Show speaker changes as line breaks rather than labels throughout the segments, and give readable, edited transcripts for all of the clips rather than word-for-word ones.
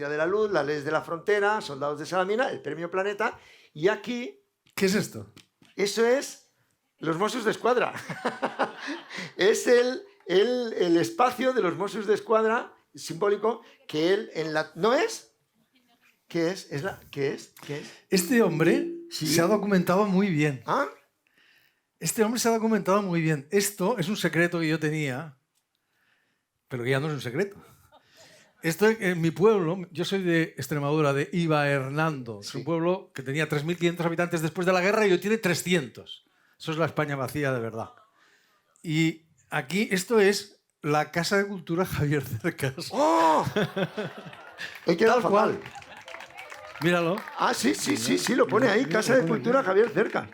Velocidad de la Luz, Las Leyes de la Frontera, Soldados de Salamina, el Premio Planeta, y aquí...
¿Qué es esto?
Eso es los Mossos d'Esquadra. Es el espacio de los Mossos d'Esquadra simbólico que él en la... ¿No es? ¿Qué es? ¿Qué es?
Este hombre
Sí.
se ha documentado muy bien.
¿Ah?
Este hombre se ha documentado muy bien. Esto es un secreto que yo tenía, pero que ya no es un secreto. Esto en mi pueblo, yo soy de Extremadura, de Iba Hernando. Es un pueblo que tenía 3.500 habitantes después de la guerra y hoy tiene 300. Eso es la España vacía de verdad. Y aquí esto es la Casa de Cultura Javier Cercas.
¡Oh! He quedado
Tal
fatal.
cual. Míralo.
Ah, sí, lo pone ahí, Casa de Cultura Javier Cercas.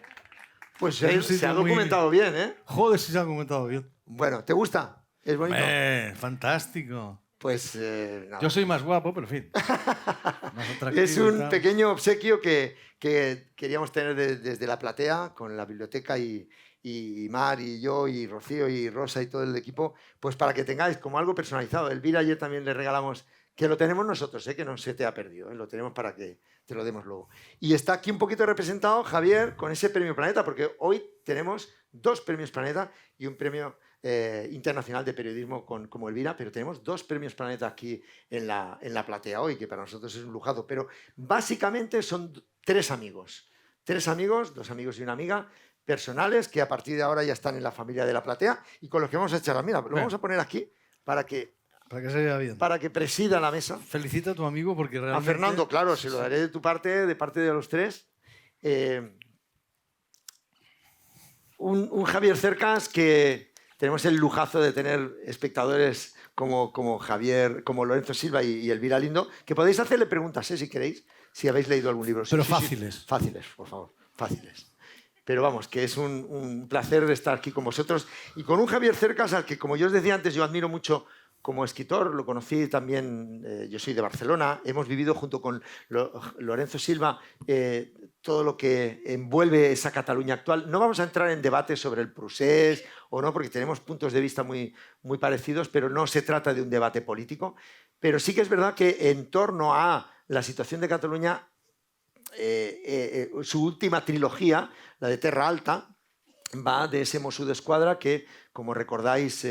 Pues se ha documentado bien, ¿eh?
Joder, si se ha documentado bien.
Bueno, ¿te gusta? ¿Es bonito?
Fantástico.
Pues nada.
Yo soy más guapo, pero en fin. Más atractivo
Es un
y tal.
pequeño obsequio que queríamos tener desde la platea, con la biblioteca y Mar y yo y Rocío y Rosa y todo el equipo, pues para que tengáis como algo personalizado. Elvira ayer también le regalamos, que lo tenemos nosotros, que no se te ha perdido, lo tenemos para que te lo demos luego. Y está aquí un poquito representado Javier con ese premio Planeta, porque hoy tenemos 2 premios Planeta y un premio internacional de periodismo como Elvira, pero tenemos 2 premios Planeta aquí en la platea hoy, que para nosotros es un lujazo. Pero básicamente son 3 amigos. 3 amigos, 2 amigos y una amiga, personales, que a partir de ahora ya están en la familia de la platea y con los que vamos a echar. Mira, lo vamos a poner aquí para que
se vea bien.
Para que presida la mesa.
Felicita a tu amigo porque realmente...
A Fernando, claro, se lo daré de parte de los 3. Un Javier Cercas que tenemos el lujazo de tener espectadores como Javier, como Lorenzo Silva y Elvira Lindo, que podéis hacerle preguntas, si queréis, si habéis leído algún libro.
Pero fáciles.
Sí. Fáciles, por favor, fáciles. Pero vamos, que es un placer estar aquí con vosotros y con un Javier Cercas al que, como yo os decía antes, yo admiro mucho como escritor. Lo conocí también, yo soy de Barcelona, hemos vivido junto con Lorenzo Silva todo lo que envuelve esa Cataluña actual. No vamos a entrar en debates sobre el procés o no, porque tenemos puntos de vista muy parecidos, pero no se trata de un debate político. Pero sí que es verdad que en torno a la situación de Cataluña, su última trilogía, la de Terra Alta, va de ese Mossos d'Esquadra que, como recordáis,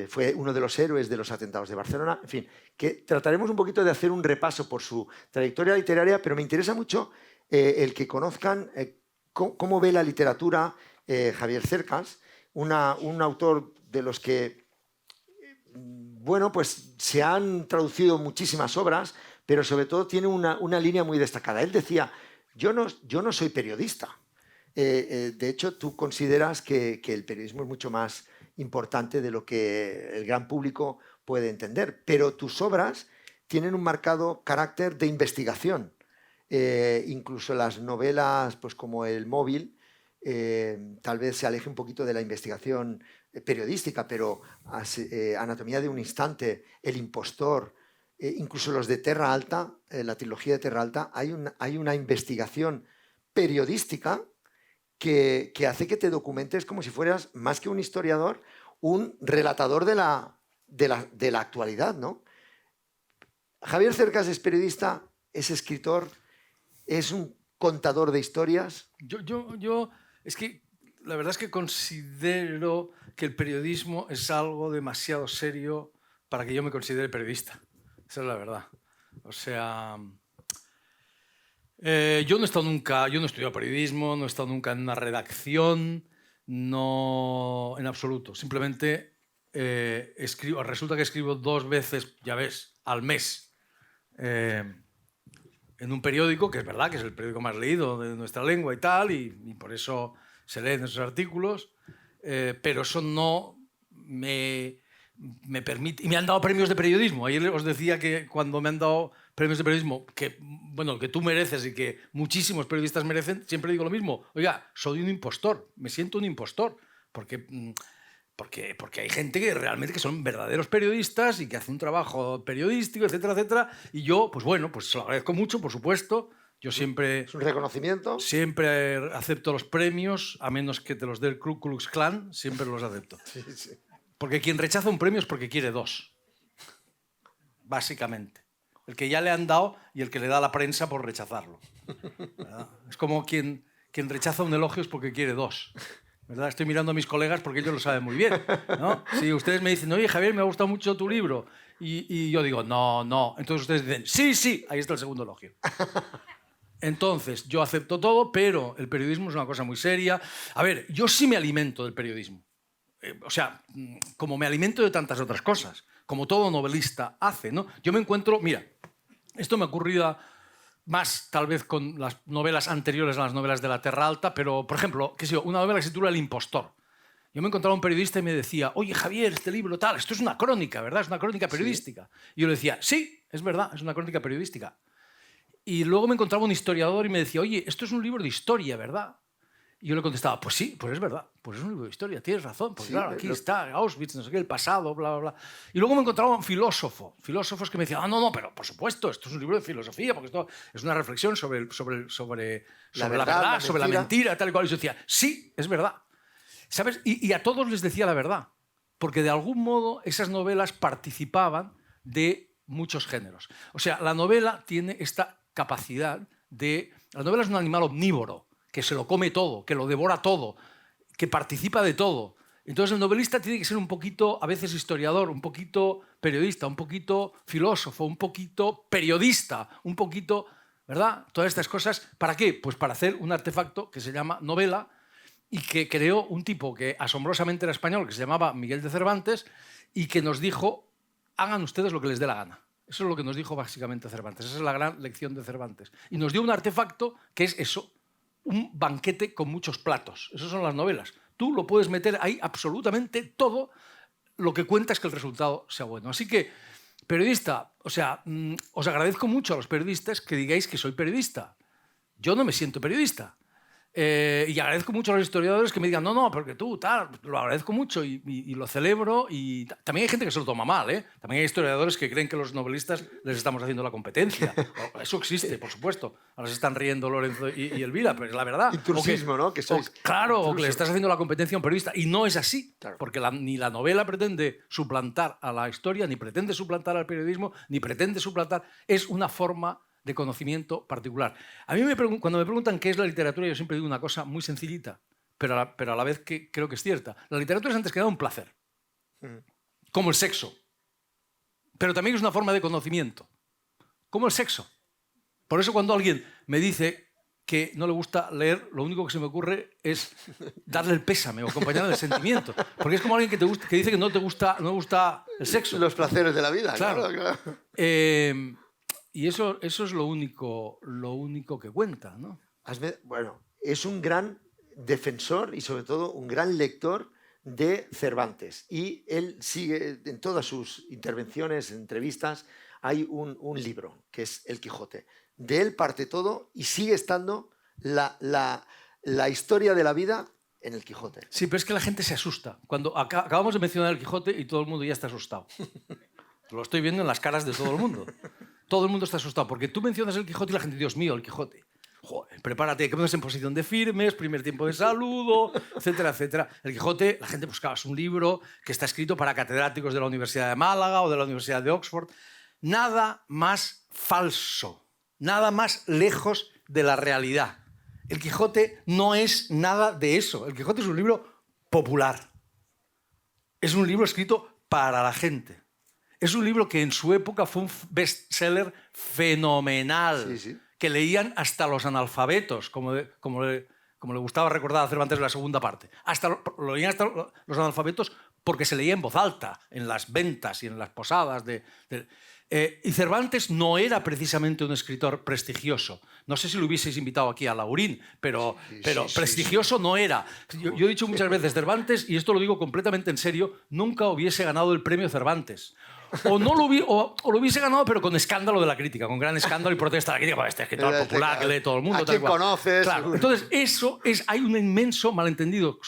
fue uno de los héroes de los atentados de Barcelona. En fin, que trataremos un poquito de hacer un repaso por su trayectoria literaria, pero me interesa mucho el que conozcan cómo ve la literatura Javier Cercas, un autor de los que, bueno, pues se han traducido muchísimas obras, pero sobre todo tiene una línea muy destacada. Él decía, yo no soy periodista. De hecho, tú consideras que el periodismo es mucho más importante de lo que el gran público puede entender, pero tus obras tienen un marcado carácter de investigación. Incluso las novelas, pues como El móvil, tal vez se aleje un poquito de la investigación periodística, pero Anatomía de un instante, El impostor, incluso los de Terra Alta, la trilogía de Terra Alta, hay una investigación periodística que hace que te documentes como si fueras, más que un historiador, un relatador de la actualidad, ¿no? Javier Cercas es periodista, es escritor, es un contador de historias.
Yo es que la verdad es que considero que el periodismo es algo demasiado serio para que yo me considere periodista. Esa es la verdad. O sea... yo no he estudiado periodismo, no he estado nunca en una redacción, no en absoluto. Simplemente resulta que escribo 2 veces, ya ves, al mes, en un periódico, que es verdad que es el periódico más leído de nuestra lengua y tal, y por eso se leen esos artículos, pero eso no me permite... Y me han dado premios de periodismo. Ayer os decía que cuando me han dado premios de periodismo, que tú mereces y que muchísimos periodistas merecen, siempre digo lo mismo. Oiga, soy un impostor, me siento un impostor, porque hay gente que realmente que son verdaderos periodistas y que hace un trabajo periodístico, etcétera, etcétera. Y yo, pues bueno, pues se lo agradezco mucho, por supuesto. Yo siempre...
¿Es un reconocimiento?
Siempre acepto los premios, a menos que te los dé el Ku Klux Klan, siempre los acepto.
Sí, sí.
Porque quien rechaza un premio es porque quiere 2. Básicamente. El que ya le han dado y el que le da a la prensa por rechazarlo. ¿Verdad? Es como quien rechaza un elogio es porque quiere dos. ¿Verdad? Estoy mirando a mis colegas porque ellos lo saben muy bien, ¿no? Si ustedes me dicen, oye, Javier, me ha gustado mucho tu libro, y yo digo, no, no. Entonces ustedes dicen, sí, sí, ahí está el segundo elogio. Entonces, yo acepto todo, pero el periodismo es una cosa muy seria. A ver, yo sí me alimento del periodismo. O sea, como me alimento de tantas otras cosas, como todo novelista hace, ¿no? Yo me encuentro, mira, esto me ha ocurrido más tal vez con las novelas anteriores a las novelas de la Terra Alta, pero, por ejemplo, qué sé yo, una novela que se titula El impostor. Yo me encontraba un periodista y me decía, oye, Javier, este libro tal, esto es una crónica, ¿verdad? Es una crónica periodística. ¿Sí? Y yo le decía, sí, es verdad, es una crónica periodística. Y luego me encontraba un historiador y me decía, oye, esto es un libro de historia, ¿verdad? Y yo le contestaba, pues sí, pues es verdad, pues es un libro de historia, tienes razón, pues sí, claro, aquí está Auschwitz, no sé qué, el pasado, bla, bla, bla. Y luego me encontraba un filósofos que me decían, ah, no, no, pero por supuesto, esto es un libro de filosofía, porque esto es una reflexión sobre la verdad, sobre la mentira, tal y cual. Y yo decía, sí, es verdad. ¿Sabes? Y a todos les decía la verdad, porque de algún modo esas novelas participaban de muchos géneros. O sea, la novela tiene esta capacidad de... La novela es un animal omnívoro, que se lo come todo, que lo devora todo, que participa de todo. Entonces el novelista tiene que ser un poquito, a veces historiador, un poquito periodista, un poquito filósofo, un poquito periodista, un poquito, ¿verdad? Todas estas cosas. ¿Para qué? Pues para hacer un artefacto que se llama novela y que creó un tipo que asombrosamente era español, que se llamaba Miguel de Cervantes, y que nos dijo, hagan ustedes lo que les dé la gana. Eso es lo que nos dijo básicamente Cervantes. Esa es la gran lección de Cervantes. Y nos dio un artefacto que es eso, un banquete con muchos platos. Esas son las novelas. Tú lo puedes meter ahí absolutamente todo, lo que cuenta es que el resultado sea bueno. Así que, periodista, o sea, os agradezco mucho a los periodistas que digáis que soy periodista. Yo no me siento periodista. Y agradezco mucho a los historiadores que me digan, no, no, porque tú, tal, lo agradezco mucho y lo celebro. Y también hay gente que se lo toma mal, ¿eh? También hay historiadores que creen que los novelistas les estamos haciendo la competencia. Eso existe, por supuesto. Ahora se están riendo Lorenzo y Elvira, pero es la verdad.
Intrusismo, ¿no? Que sois
claro, o que le estás haciendo la competencia a un periodista. Y no es así, claro. Porque ni la novela pretende suplantar a la historia, ni pretende suplantar al periodismo, ni pretende suplantar... Es una forma de conocimiento particular. A mí cuando me preguntan qué es la literatura, yo siempre digo una cosa muy sencillita, pero a la vez que creo que es cierta. La literatura es antes que nada un placer, como el sexo, pero también es una forma de conocimiento, como el sexo. Por eso cuando alguien me dice que no le gusta leer, lo único que se me ocurre es darle el pésame o acompañarle del sentimiento, porque es como alguien que dice que no le gusta el sexo.
Los placeres de la vida, claro.
Y eso es lo único que cuenta, ¿no?
Bueno, es un gran defensor y sobre todo un gran lector de Cervantes. Y él sigue, en todas sus intervenciones, entrevistas, hay un libro, que es El Quijote. De él parte todo y sigue estando la historia de la vida en El Quijote.
Sí, pero es que la gente se asusta. Cuando acabamos de mencionar El Quijote y todo el mundo ya está asustado. Lo estoy viendo en las caras de todo el mundo. Todo el mundo está asustado, porque tú mencionas El Quijote y la gente, Dios mío, El Quijote. Joder, prepárate, que pones en posición de firmes, primer tiempo de saludo, etcétera, etcétera. El Quijote, la gente buscaba, es un libro que está escrito para catedráticos de la Universidad de Málaga o de la Universidad de Oxford. Nada más falso, nada más lejos de la realidad. El Quijote no es nada de eso. El Quijote es un libro popular. Es un libro escrito para la gente. Es un libro que en su época fue un bestseller fenomenal,
sí, sí.
Que leían hasta los analfabetos, como le gustaba recordar a Cervantes en la segunda parte. Lo leían hasta los analfabetos porque se leía en voz alta, en las ventas y en las posadas. Y Cervantes no era precisamente un escritor prestigioso. No sé si lo hubieseis invitado aquí a Laurín, pero prestigioso no era. Yo he dicho muchas veces, Cervantes, y esto lo digo completamente en serio, nunca hubiese ganado el premio Cervantes. O lo hubiese ganado, pero con escándalo de la crítica, con gran escándalo y protesta de la crítica. Este escritor popular que lee todo el mundo.
¿A quién conoces?
Claro. Entonces, hay un inmenso malentendido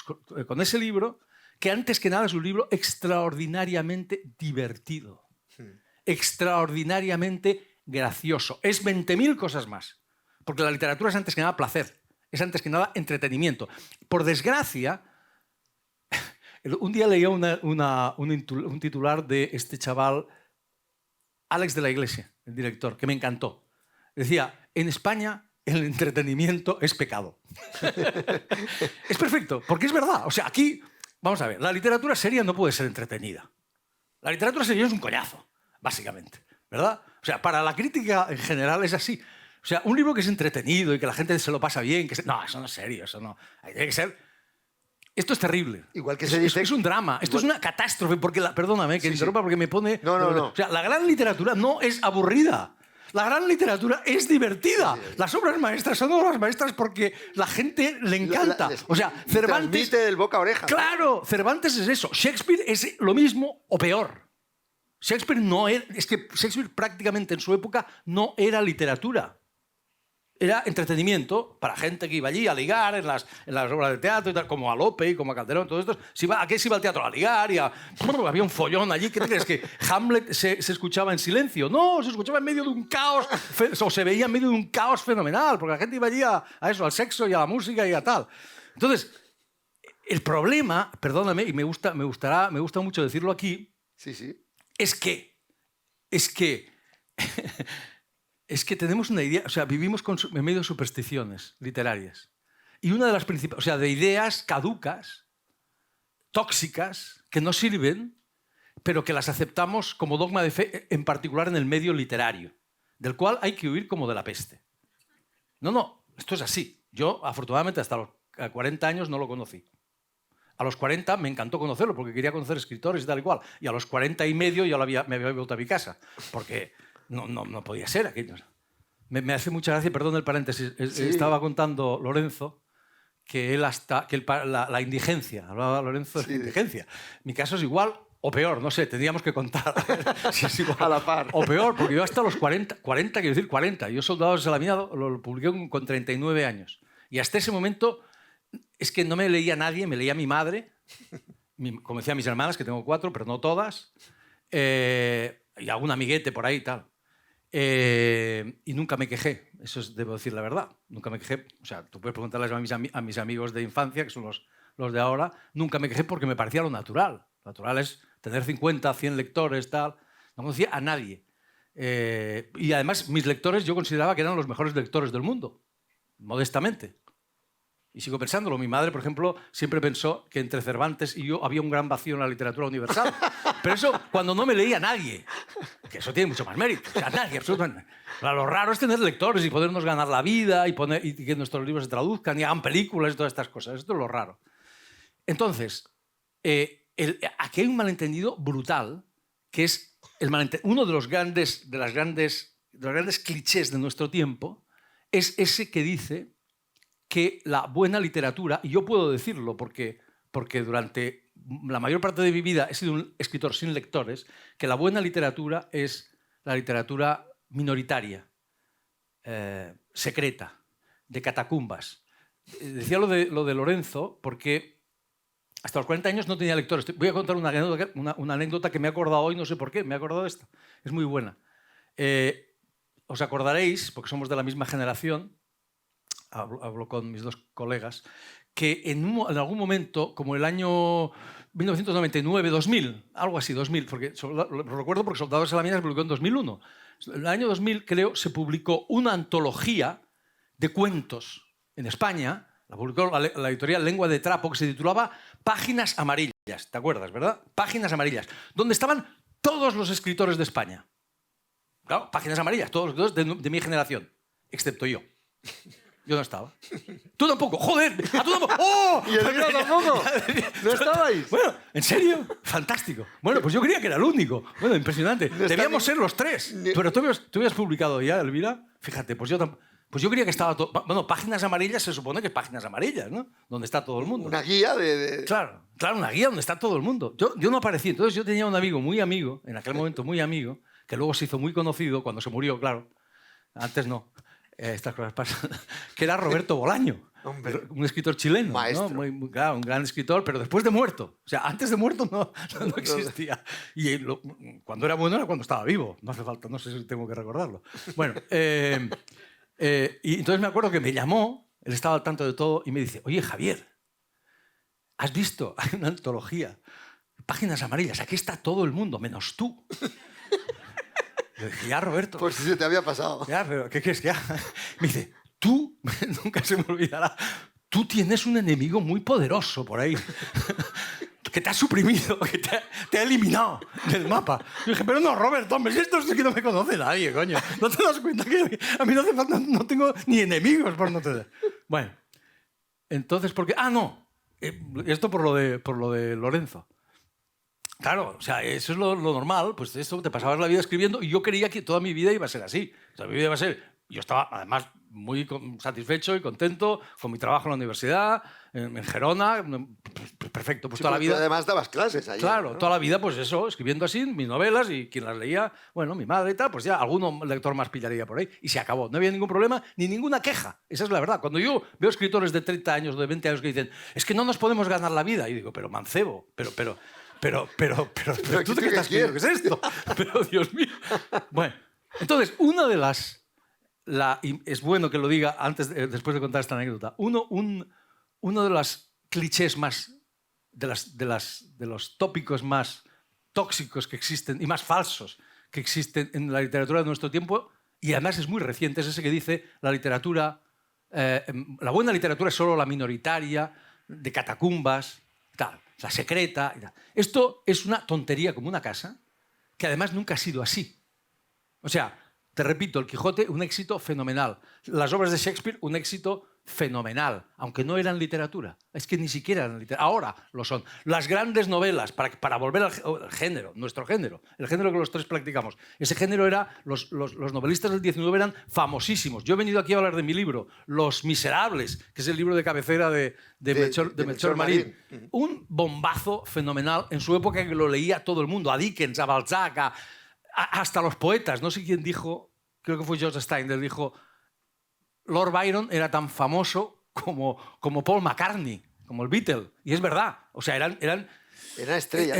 con ese libro, que antes que nada es un libro extraordinariamente divertido. Extraordinariamente gracioso. Es 20.000 cosas más. Porque la literatura es antes que nada placer. Es antes que nada entretenimiento. Por desgracia, un día leía un titular de este chaval Alex de la Iglesia, el director, que me encantó. Decía, en España el entretenimiento es pecado. Es perfecto, porque es verdad. O sea, aquí, vamos a ver, la literatura seria no puede ser entretenida. La literatura seria es un coñazo, básicamente, ¿verdad? O sea, para la crítica en general es así. O sea, un libro que es entretenido y que la gente se lo pasa bien, no, eso no es serio, eso no. Tiene que ser... Esto es terrible.
Igual que se dice...
Es un drama, esto es una catástrofe, porque perdóname que interrumpa porque me pone...
No.
O sea, la gran literatura no es aburrida. La gran literatura es divertida. Las obras maestras son obras maestras porque la gente le encanta. O sea, Cervantes...
Transmite del boca a oreja.
Claro, Cervantes es eso. Shakespeare es lo mismo o peor. Shakespeare no era... Es que Shakespeare prácticamente en su época no era literatura. Era entretenimiento para gente que iba allí a ligar en las obras de teatro y tal, como a Lope y como a Calderón, todos estos. ¿A qué se iba al teatro? A ligar y había un follón allí. ¿Qué te crees? ¿Que Hamlet se escuchaba en silencio? No, se escuchaba en medio de un caos, o se veía en medio de un caos fenomenal, porque la gente iba allí a eso, al sexo y a la música y a tal. Entonces, el problema, perdóname, y me gusta mucho decirlo aquí,
Sí.
es que es que tenemos una idea, o sea, vivimos en medio de supersticiones literarias. Y una de las principales, o sea, de ideas caducas, tóxicas, que no sirven, pero que las aceptamos como dogma de fe, en particular en el medio literario, del cual hay que huir como de la peste. No, esto es así. Yo, afortunadamente, hasta los 40 años no lo conocí. A los 40 me encantó conocerlo, porque quería conocer escritores y tal y cual. Y a los 40 y medio yo me había vuelto a mi casa, porque... No podía ser aquello. Me hace mucha gracia, perdón el paréntesis,
Sí.
estaba contando Lorenzo que la indigencia, hablaba Lorenzo de la indigencia. Mi caso es igual o peor, no sé, tendríamos que contar si es igual.
A la par.
O peor, porque yo hasta los 40, quiero decir 40, yo Soldados de la Mina lo publiqué con 39 años. Y hasta ese momento es que no me leía nadie, me leía mi madre, como decía mis hermanas, que tengo 4, pero no todas, y algún amiguete por ahí y tal. Y nunca me quejé, debo decir la verdad. Nunca me quejé. O sea, tú puedes preguntarles a mis amigos de infancia, que son los de ahora. Nunca me quejé porque me parecía lo natural. Lo natural es tener 50, 100 lectores, tal. No conocía a nadie. Y además, mis lectores yo consideraba que eran los mejores lectores del mundo, modestamente. Y sigo pensándolo. Mi madre, por ejemplo, siempre pensó que entre Cervantes y yo había un gran vacío en la literatura universal. Pero eso cuando no me leía nadie. Que eso tiene mucho más mérito. O sea, nadie, absolutamente. Lo raro es tener lectores y podernos ganar la vida y que nuestros libros se traduzcan y hagan películas y todas estas cosas. Esto es lo raro. Entonces, aquí hay un malentendido brutal, que es uno de los grandes clichés de nuestro tiempo, es ese que dice que la buena literatura, y yo puedo decirlo porque durante la mayor parte de mi vida he sido un escritor sin lectores, que la buena literatura es la literatura minoritaria, secreta, de catacumbas. Decía lo de Lorenzo porque hasta los 40 años no tenía lectores. Voy a contar una anécdota que me he acordado hoy, no sé por qué, me he acordado de esta. Es muy buena. Os acordaréis, porque somos de la misma generación, hablo con mis 2 colegas, que en algún momento, como el año 1999, 2000, algo así, 2000, porque lo recuerdo porque Soldados de la Mina se publicó en 2001. En el año 2000, creo, se publicó una antología de cuentos en España, la publicó la editorial Lengua de Trapo, que se titulaba Páginas Amarillas, ¿te acuerdas, verdad? Páginas Amarillas, donde estaban todos los escritores de España. Claro, Páginas Amarillas, todos los escritores de mi generación, excepto yo. Yo no estaba. Tú tampoco. ¡Joder! ¡A tú tampoco! ¡Oh!
¿Y el mío tampoco? ¿No estabais?
Bueno, ¿en serio? Fantástico. Bueno, pues yo creía que era el único. Bueno, impresionante. Debíamos ser los 3. Pero tú habías publicado ya, Elvira. Fíjate, pues yo creía que estaba todo... Bueno, Páginas Amarillas se supone que es Páginas Amarillas, ¿no? Donde está todo el mundo.
Una guía de...
Claro, una guía donde está todo el mundo. Yo no aparecí. Entonces yo tenía un amigo, muy amigo, en aquel momento muy amigo, que luego se hizo muy conocido cuando se murió, claro. Antes no. Estas cosas pasan, que era Roberto Bolaño, un escritor chileno,
maestro,
¿no? Claro, un gran escritor, pero después de muerto. O sea, antes de muerto no existía. Y cuando era bueno era cuando estaba vivo. No hace falta, no sé si tengo que recordarlo. Bueno, y entonces me acuerdo que me llamó, él estaba al tanto de todo, y me dice, oye, Javier, ¿has visto? Hay una antología, Páginas Amarillas, aquí está todo el mundo, menos tú. Yo dije, ya, Roberto.
Por si se te había pasado.
Ya, pero ¿qué quieres que haga? Me dice, tú, nunca se me olvidará, tú tienes un enemigo muy poderoso por ahí, que te ha suprimido, que te ha eliminado del mapa. Yo dije, pero no, Roberto, hombre, si esto sí que no me conoce nadie, coño. ¿No te das cuenta que a mí no hace falta, no tengo ni enemigos por no tener? Bueno, entonces, ¿por qué? Ah, no, esto por lo de Lorenzo. Claro, o sea, eso es lo normal, pues esto, te pasabas la vida escribiendo y yo creía que toda mi vida iba a ser así. O sea, mi vida iba a ser... Yo estaba, además, muy satisfecho y contento con mi trabajo en la universidad, en Gerona, perfecto, pues
Sí,
toda la vida...
Además dabas clases ahí.
Claro,
¿no?
toda la vida, pues eso, escribiendo así, mis novelas, y quien las leía, bueno, mi madre y tal, pues ya alguno lector más pillaría por ahí, y se acabó. No había ningún problema ni ninguna queja. Esa es la verdad. Cuando yo veo escritores de 30 años o de 20 años que dicen, es que no nos podemos ganar la vida, y digo, pero mancebo, pero ¿tú qué estás escribiendo? ¿Qué es esto? Pero, Dios mío. Bueno, entonces, una de las... y es bueno que lo diga después de contar esta anécdota. Uno de los clichés más... de los tópicos más tóxicos que existen y más falsos que existen en la literatura de nuestro tiempo, y además es muy reciente, es ese que dice la literatura... la buena literatura es solo la minoritaria, de catacumbas, tal, la secreta y tal. Esto es una tontería como una casa, que además nunca ha sido así. O sea, te repito, El Quijote, un éxito fenomenal. Las obras de Shakespeare, un éxito fenomenal, aunque no eran literatura. Es que ni siquiera eran literatura. Ahora lo son. Las grandes novelas, para volver al género, nuestro género, el género que los tres practicamos. Ese género era, los novelistas del XIX eran famosísimos. Yo he venido aquí a hablar de mi libro, Los Miserables, que es el libro de cabecera de Melchor Marín. Un bombazo fenomenal en su época, que lo leía todo el mundo, a Dickens, a Balzac, hasta los poetas. No sé quién dijo, creo que fue George Steiner, dijo... Lord Byron era tan famoso como Paul McCartney, como el Beatle. Y es verdad. O sea, eran
estrellas.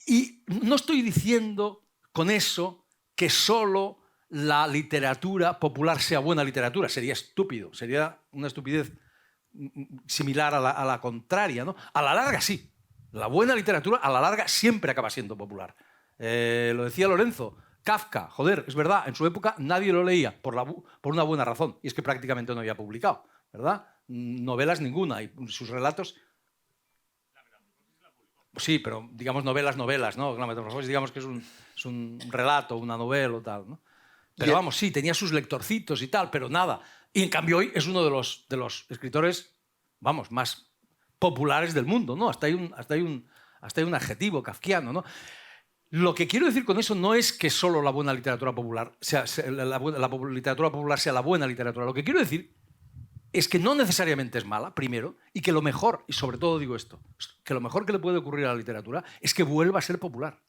Y no estoy diciendo con eso que solo la literatura popular sea buena literatura. Sería estúpido. Sería una estupidez similar a la contraria, ¿no? A la larga, sí. La buena literatura, a la larga, siempre acaba siendo popular. Lo decía Lorenzo. Kafka, joder, es verdad, en su época nadie lo leía por una buena razón, y es que prácticamente no había publicado, ¿verdad? Novelas ninguna, y sus relatos... Sí, pero digamos novelas, ¿no? La Metamorfosis, digamos que es un relato, una novela o tal, ¿no? Pero vamos, sí, tenía sus lectorcitos y tal, pero nada. Y en cambio hoy es uno de los escritores, vamos, más populares del mundo, ¿no? Hasta hay un adjetivo kafkiano, ¿no? Lo que quiero decir con eso no es que solo la buena literatura popular la literatura popular sea la buena literatura. Lo que quiero decir es que no necesariamente es mala, primero, y que lo mejor, y sobre todo digo esto, que lo mejor que le puede ocurrir a la literatura es que vuelva a ser popular,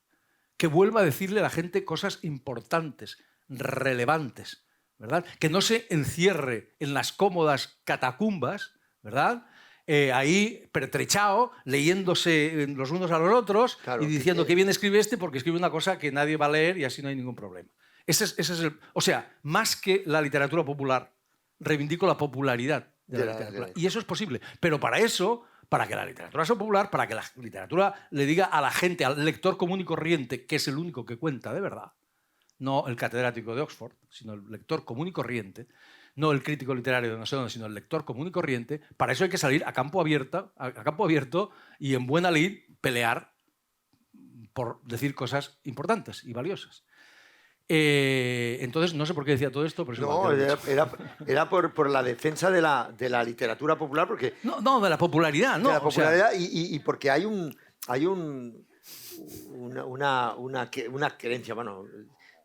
que vuelva a decirle a la gente cosas importantes, relevantes, ¿verdad? Que no se encierre en las cómodas catacumbas, ¿verdad? Ahí pertrechado, leyéndose los unos a los otros, claro, y diciendo que bien escribe este porque escribe una cosa que nadie va a leer y así no hay ningún problema. Ese es o sea, más que la literatura popular, reivindico la popularidad de la literatura. Y eso es posible. Pero para eso, para que la literatura sea popular, para que la literatura le diga a la gente, al lector común y corriente, que es el único que cuenta de verdad, no el catedrático de Oxford, sino el lector común y corriente, no el crítico literario de no sé dónde, sino el lector común y corriente, para eso hay que salir a campo abierto y en buena lid pelear por decir cosas importantes y valiosas. Entonces, no sé por qué decía todo esto, pero
no, era por la defensa de la literatura popular, porque...
No, de la popularidad, ¿no?
De la popularidad, o sea, y porque hay una creencia, bueno,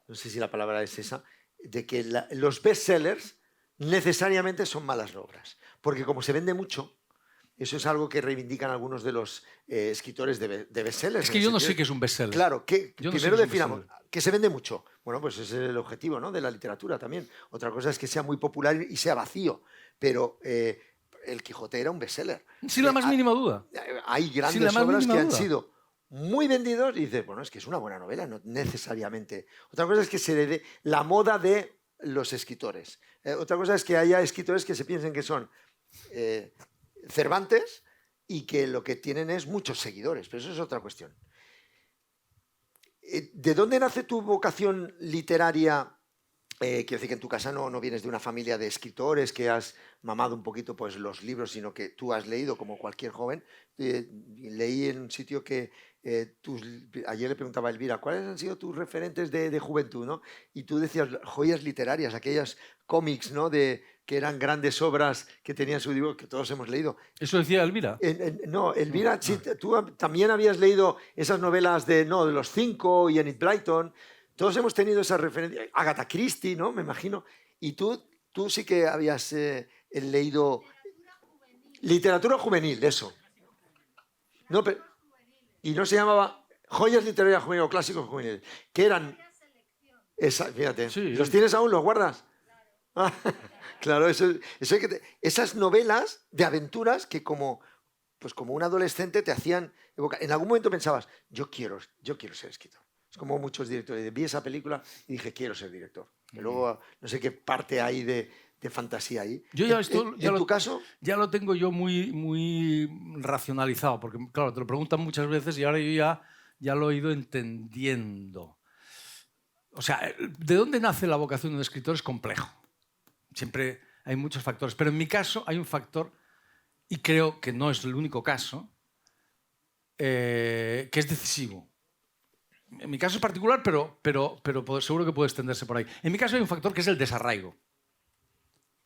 no sé si la palabra es esa, de que los bestsellers necesariamente son malas obras, porque como se vende mucho, eso es algo que reivindican algunos de los escritores de bestsellers.
Es que yo no sé qué es un bestseller.
Claro, primero definamos que se vende mucho. Bueno, pues ese es el objetivo, ¿no?, de la literatura también. Otra cosa es que sea muy popular y sea vacío, pero El Quijote era un bestseller.
Sin la más mínima duda.
Hay grandes obras que han sido muy vendidos y dices, bueno, es que es una buena novela, no necesariamente. Otra cosa es que se le dé la moda de los escritores. Otra cosa es que haya escritores que se piensen que son Cervantes y que lo que tienen es muchos seguidores, pero eso es otra cuestión. ¿De dónde nace tu vocación literaria? Quiero decir que en tu casa no vienes de una familia de escritores que has mamado un poquito pues, los libros, sino que tú has leído como cualquier joven. Leí en un sitio que ayer le preguntaba a Elvira, ¿cuáles han sido tus referentes de juventud? ¿No? Y tú decías joyas literarias, aquellas cómics, ¿no? Que eran grandes obras que tenían su dibujo, que todos hemos leído.
¿Eso decía Elvira?
No, Elvira, sí, tú también habías leído esas novelas de los 5 y Enid Blyton. Todos hemos tenido esa referencia. Agatha Christie, ¿no? Me imagino. Y tú sí que habías leído literatura juvenil, eso. No, pero, y no se llamaba joyas literarias juveniles o clásicos juveniles, que eran... fíjate,
Sí.
¿los tienes aún? ¿Los guardas? Ah, claro, esas novelas de aventuras que como un adolescente te hacían evocar. En algún momento pensabas, yo quiero ser escritor. Es como muchos directores. Vi esa película y dije, quiero ser director. Y luego no sé qué parte hay de fantasía ahí.
Yo
¿En tu caso?
Ya lo tengo yo muy racionalizado, porque claro, te lo preguntan muchas veces y ahora yo ya lo he ido entendiendo. O sea, ¿de dónde nace la vocación de un escritor? Es complejo. Siempre hay muchos factores. Pero en mi caso hay un factor, y creo que no es el único caso, que es decisivo. En mi caso es particular, pero seguro que puede extenderse por ahí. En mi caso hay un factor que es el desarraigo.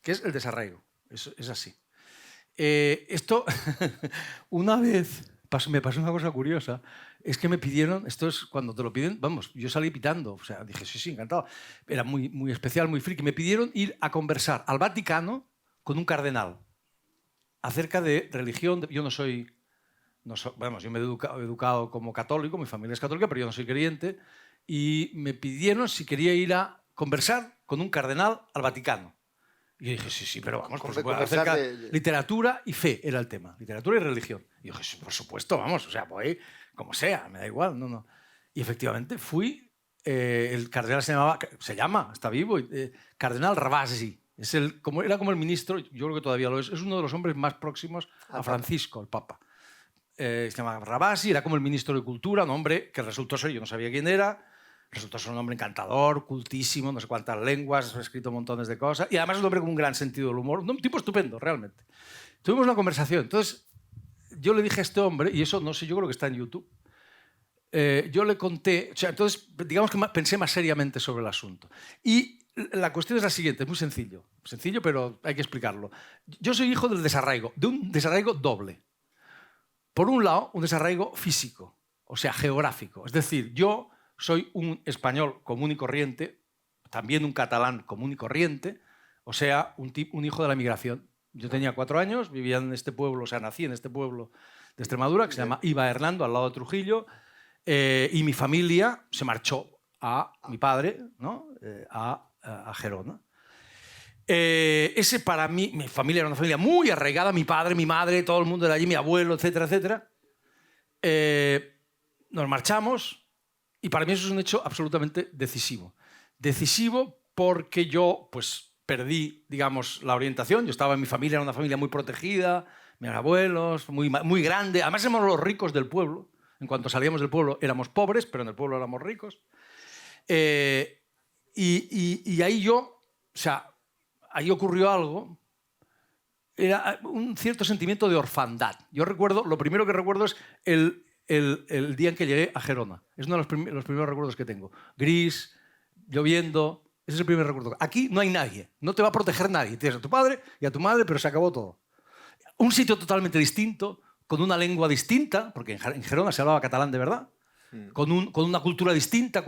¿Qué es el desarraigo? Es así. Esto, una vez me pasó una cosa curiosa, es que me pidieron, esto es cuando te lo piden, vamos, yo salí pitando, o sea, dije, sí, encantado. Era muy especial, muy friki. Me pidieron ir a conversar al Vaticano con un cardenal acerca de religión. Yo no soy... yo me he educado como católico, mi familia es católica, pero yo no soy creyente, y me pidieron si quería ir a conversar con un cardenal al Vaticano. Y yo dije, sí, pero vamos, por supuesto, acerca de literatura y fe era el tema, literatura y religión. Y yo dije, sí, por supuesto, vamos, o sea, voy como sea, me da igual, no. Y efectivamente fui, el cardenal se llama, está vivo, cardenal Ravasi. Era como el ministro, yo creo que todavía lo es uno de los hombres más próximos a Francisco, el Papa. Se llama Ravasi, era como el ministro de Cultura, un hombre que resultó ser, yo no sabía quién era, resultó ser un hombre encantador, cultísimo, no sé cuántas lenguas, ha escrito montones de cosas, y además es un hombre con un gran sentido del humor, un tipo estupendo, realmente. Tuvimos una conversación, entonces yo le dije a este hombre, y eso no sé, yo creo que está en YouTube, yo le conté, o sea, entonces digamos que pensé más seriamente sobre el asunto. Y la cuestión es la siguiente, es muy sencillo, pero hay que explicarlo. Yo soy hijo del desarraigo, de un desarraigo doble. Por un lado, un desarraigo físico, o sea, geográfico. Es decir, yo soy un español común y corriente, también un catalán común y corriente, o sea, un hijo de la migración. Yo tenía 4 años, vivía en este pueblo, o sea, nací en este pueblo de Extremadura, que se llama Iba Hernando, al lado de Trujillo, y mi familia se marchó mi padre, ¿no? a Gerona. Ese para mí, mi familia era una familia muy arraigada, mi padre, mi madre, todo el mundo era allí, mi abuelo, etcétera, etcétera. Nos marchamos y para mí eso es un hecho absolutamente decisivo. Decisivo porque yo pues perdí, digamos, la orientación. Yo estaba en mi familia, era una familia muy protegida, mis abuelos, muy grande. Además éramos los ricos del pueblo. En cuanto salíamos del pueblo éramos pobres, pero en el pueblo éramos ricos. Y ahí ahí ocurrió algo, era un cierto sentimiento de orfandad. Yo recuerdo, lo primero que recuerdo es el día en que llegué a Gerona. Es uno de los primeros recuerdos que tengo. Gris, lloviendo, ese es el primer recuerdo. Aquí no hay nadie, no te va a proteger nadie. Tienes a tu padre y a tu madre, pero se acabó todo. Un sitio totalmente distinto, con una lengua distinta, porque en Gerona se hablaba catalán de verdad, con una cultura distinta.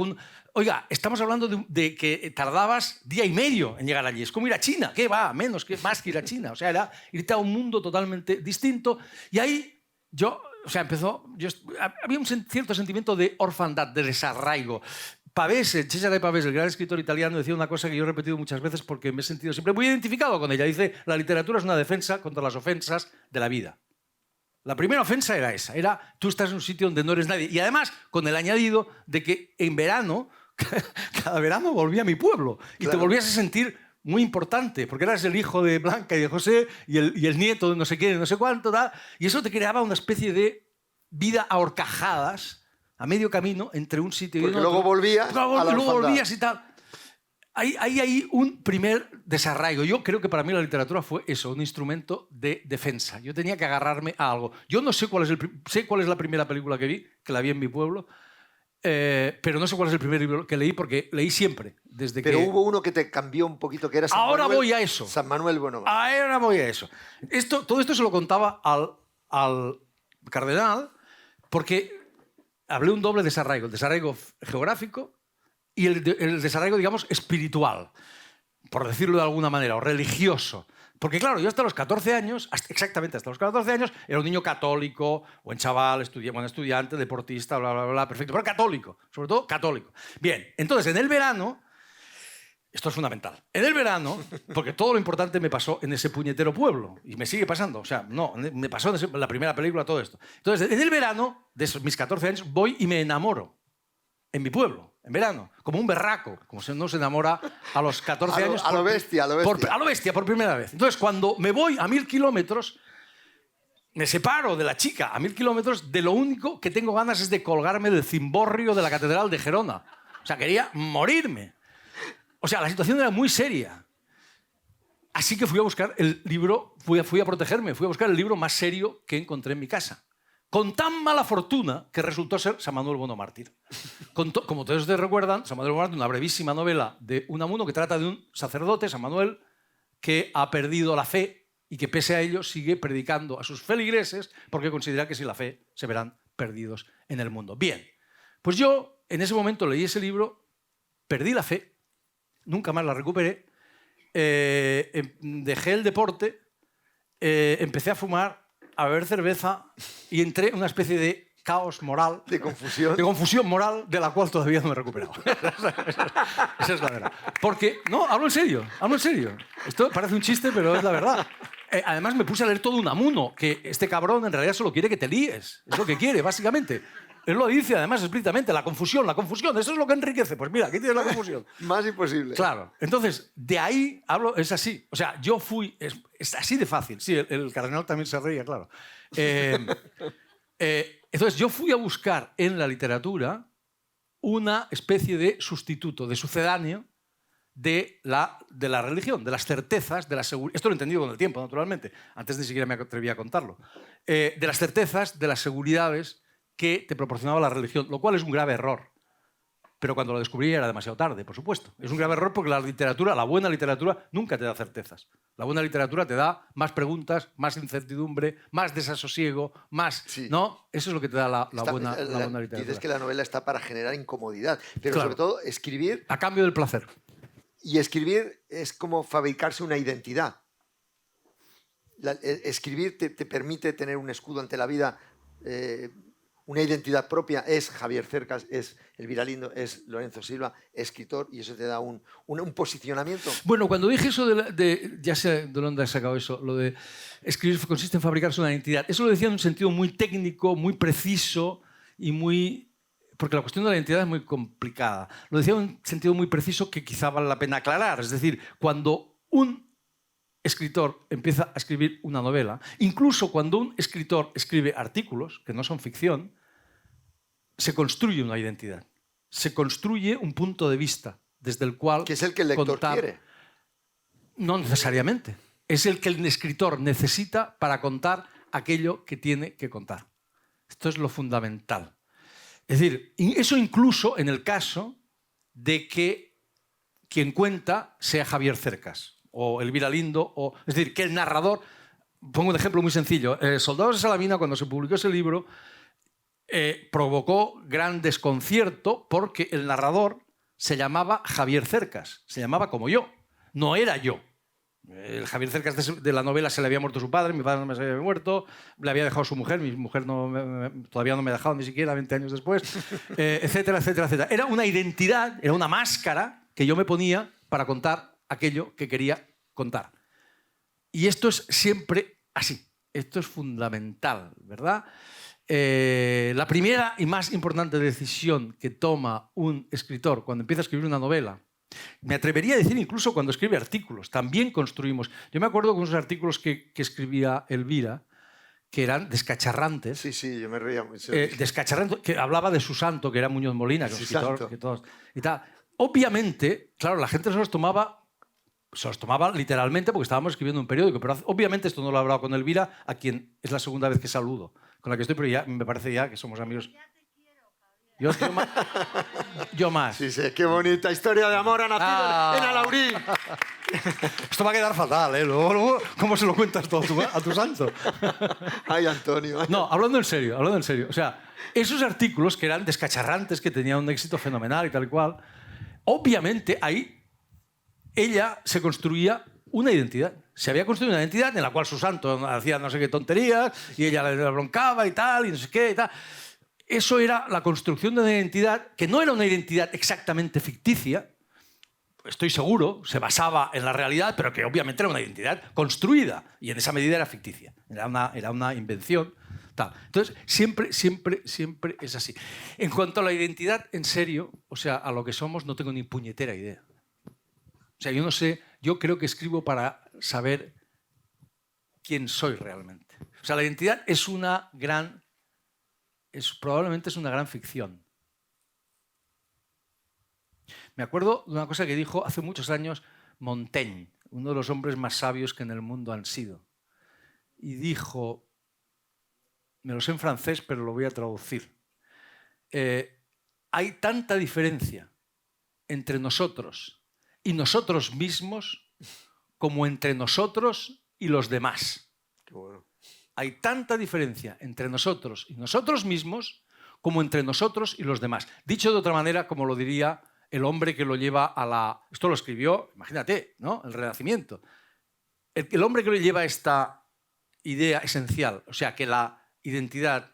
Oiga, estamos hablando de que tardabas día y medio en llegar allí. Es como ir a China. ¿Qué va? Más que ir a China. O sea, era irte a un mundo totalmente distinto. Y ahí había un cierto sentimiento de orfandad, de desarraigo. Pavese, Cesare Pavese, el gran escritor italiano, decía una cosa que yo he repetido muchas veces porque me he sentido siempre muy identificado con ella. Dice, la literatura es una defensa contra las ofensas de la vida. La primera ofensa era esa, tú estás en un sitio donde no eres nadie. Y además, con el añadido de que en verano, cada verano volvía a mi pueblo. Y te volvías a sentir muy importante, porque eras el hijo de Blanca y de José y el nieto de no sé quién, no sé cuánto, y eso te creaba una especie de vida a horcajadas. a medio camino entre un sitio y
Porque
otro.
luego volvías a la
Luego
orfandad.
volvías y tal. Hay un primer desarraigo. Yo creo que para mí la literatura fue eso, un instrumento de defensa. Yo tenía que agarrarme a algo. Yo no sé sé cuál es la primera película que vi, que la vi en mi pueblo, pero no sé cuál es el primer libro que leí porque leí siempre.
Pero hubo uno que te cambió un poquito, que era San
Ahora
Manuel,
voy a eso.
San Manuel Bonomar.
Ahora voy a eso. Todo esto se lo contaba al cardenal porque hablé un doble desarraigo. El desarraigo geográfico y el desarraigo, digamos, espiritual, por decirlo de alguna manera, o religioso. Porque claro, yo hasta los 14 años, exactamente hasta los 14 años, era un niño católico, buen chaval, buen estudiante, deportista, bla, bla, bla, perfecto, pero católico, sobre todo católico. Bien, entonces en el verano, esto es fundamental, en el verano, porque todo lo importante me pasó en ese puñetero pueblo, y me sigue pasando, o sea, no, me pasó en la primera película todo esto. Entonces, en el verano, de esos, mis 14 años, voy y me enamoro. En mi pueblo, en verano, como un berraco, como si uno se enamora a los 14 años.
A lo bestia, a lo bestia.
A lo bestia, por primera vez. Entonces, cuando me voy a 1000 kilómetros, me separo de la chica a 1000 kilómetros, de lo único que tengo ganas es de colgarme del cimborrio de la Catedral de Gerona. O sea, quería morirme. O sea, la situación era muy seria. Así que fui a buscar el libro, fui a protegerme, fui a buscar el libro más serio que encontré en mi casa. Con tan mala fortuna que resultó ser San Manuel Bonomártir. Como todos ustedes recuerdan, San Manuel Bonomártir, una brevísima novela de Unamuno que trata de un sacerdote, San Manuel, que ha perdido la fe y que pese a ello sigue predicando a sus feligreses porque considera que sin la fe se verán perdidos en el mundo. Bien, pues yo en ese momento leí ese libro, perdí la fe, nunca más la recuperé, dejé el deporte, empecé a fumar, a beber cerveza y entré en una especie de caos moral.
De confusión.
De confusión moral de la cual todavía no me he recuperado. Esa es la verdad. Porque, no, hablo en serio, hablo en serio. Esto parece un chiste, pero es la verdad. Además me puse a leer todo Unamuno, que este cabrón en realidad solo quiere que te líes. Es lo que quiere, básicamente. Él lo dice además explícitamente, la confusión, eso es lo que enriquece. Pues mira, aquí tienes la confusión.
Más imposible.
Claro. Entonces, de ahí hablo, es así. O sea, yo fui, es así de fácil. Sí, el cardenal también se reía, claro. Entonces, yo fui a buscar en la literatura una especie de sustituto, de sucedáneo de la religión, de las certezas, de la seguridad. Esto lo he entendido con el tiempo, naturalmente. Antes ni siquiera me atreví a contarlo. De las certezas, de las seguridades que te proporcionaba la religión, lo cual es un grave error. Pero cuando lo descubrí era demasiado tarde, por supuesto. Es un grave error porque la literatura, la buena literatura, nunca te da certezas. La buena literatura te da más preguntas, más incertidumbre, más desasosiego, más...
Sí.
¿No? Eso es lo que te da la buena literatura.
Dices que la novela está para generar incomodidad, pero
Claro.
sobre todo escribir...
A cambio del placer.
Y escribir es como fabricarse una identidad. Escribir te permite tener un escudo ante la vida, una identidad propia. Es Javier Cercas, es Elvira Lindo, es Lorenzo Silva, escritor, y eso te da un posicionamiento.
Bueno, cuando dije eso ya sé de dónde has sacado eso, lo de escribir consiste en fabricarse una identidad. Eso lo decía en un sentido muy técnico, muy preciso y muy... Porque la cuestión de la identidad es muy complicada. Lo decía en un sentido muy preciso que quizá vale la pena aclarar. Es decir, cuando un escritor empieza a escribir una novela, incluso cuando un escritor escribe artículos, que no son ficción, se construye una identidad. Se construye un punto de vista desde el cual...
Que es el que el lector quiere.
No necesariamente. Es el que el escritor necesita para contar aquello que tiene que contar. Esto es lo fundamental. Es decir, eso incluso en el caso de que quien cuenta sea Javier Cercas o Elvira Lindo, es decir, que el narrador... Pongo un ejemplo muy sencillo. Soldados de Salamina, cuando se publicó ese libro, provocó gran desconcierto porque el narrador se llamaba Javier Cercas, se llamaba como yo, no era yo. El Javier Cercas de la novela se le había muerto su padre, mi padre no me se había muerto, le había dejado su mujer, mi mujer todavía no me ha dejado ni siquiera 20 años después, etcétera, etcétera, etcétera. Era una identidad, era una máscara que yo me ponía para contar aquello que quería contar. Y esto es siempre así, esto es fundamental, ¿verdad? La primera y más importante decisión que toma un escritor cuando empieza a escribir una novela, me atrevería a decir incluso cuando escribe artículos, también construimos. Yo me acuerdo con unos artículos que escribía Elvira, que eran descacharrantes.
Sí, yo me reía mucho.
Descacharrantes, que hablaba de su santo, que era Muñoz Molina, que es un escritor que todos, y tal. Obviamente, claro, la gente se los tomaba literalmente porque estábamos escribiendo un periódico, pero obviamente esto no lo he hablado con Elvira, a quien es la segunda vez que saludo, con la que estoy, pero ya me parece ya que somos amigos. Yo más.
Sí, qué bonita historia de amor ha nacido en Alaurín.
Esto va a quedar fatal, ¿eh? Luego, ¿cómo se lo cuentas todo a tu santo?
Ay, Antonio.
No, hablando en serio. O sea, esos artículos que eran descacharrantes, que tenían un éxito fenomenal y tal y cual, obviamente ahí ella se construía una identidad. Se había construido una identidad en la cual su santo hacía no sé qué tonterías y ella le broncaba y tal, y no sé qué y tal. Eso era la construcción de una identidad que no era una identidad exactamente ficticia, estoy seguro, se basaba en la realidad, pero que obviamente era una identidad construida y en esa medida era ficticia, era una invención. Tal. Entonces, siempre es así. En cuanto a la identidad, en serio, o sea, a lo que somos, no tengo ni puñetera idea. O sea, yo no sé, yo creo que escribo para saber quién soy realmente. O sea, la identidad es probablemente es una gran ficción. Me acuerdo de una cosa que dijo hace muchos años Montaigne, uno de los hombres más sabios que en el mundo han sido. Y dijo, me lo sé en francés, pero lo voy a traducir. Hay tanta diferencia entre nosotros y nosotros mismos como entre nosotros y los demás.
Qué bueno.
Hay tanta diferencia entre nosotros y nosotros mismos como entre nosotros y los demás. Dicho de otra manera, como lo diría el hombre que lo lleva a la... Esto lo escribió, imagínate, ¿no? El Renacimiento. El hombre que lo lleva a esta idea esencial, o sea, que la identidad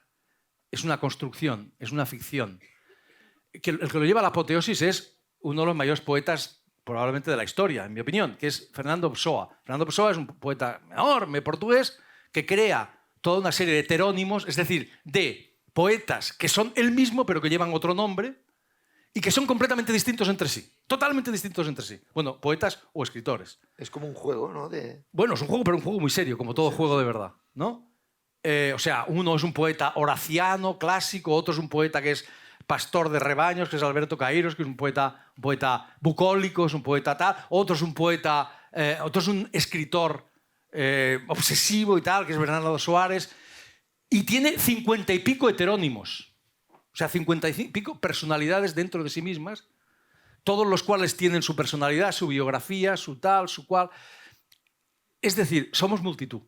es una construcción, es una ficción, que el que lo lleva a la apoteosis es uno de los mayores poetas probablemente de la historia, en mi opinión, que es Fernando Pessoa. Fernando Pessoa es un poeta enorme portugués que crea toda una serie de heterónimos, es decir, de poetas que son él mismo pero que llevan otro nombre y que son completamente distintos entre sí, totalmente distintos entre sí. Bueno, poetas o escritores.
Es como un juego, ¿no?
Bueno, es un juego, pero un juego muy serio, como todo juego de verdad, ¿no? O sea, uno es un poeta horaciano, clásico, otro es un poeta que es pastor de rebaños, que es Alberto Caeiros, que es un poeta bucólico, es un poeta tal, otro es un escritor obsesivo y tal, que es Bernardo Soares, y tiene 50 y pico heterónimos. O sea, 50 y pico personalidades dentro de sí mismas, todos los cuales tienen su personalidad, su biografía, su tal, su cual. Es decir, somos multitud.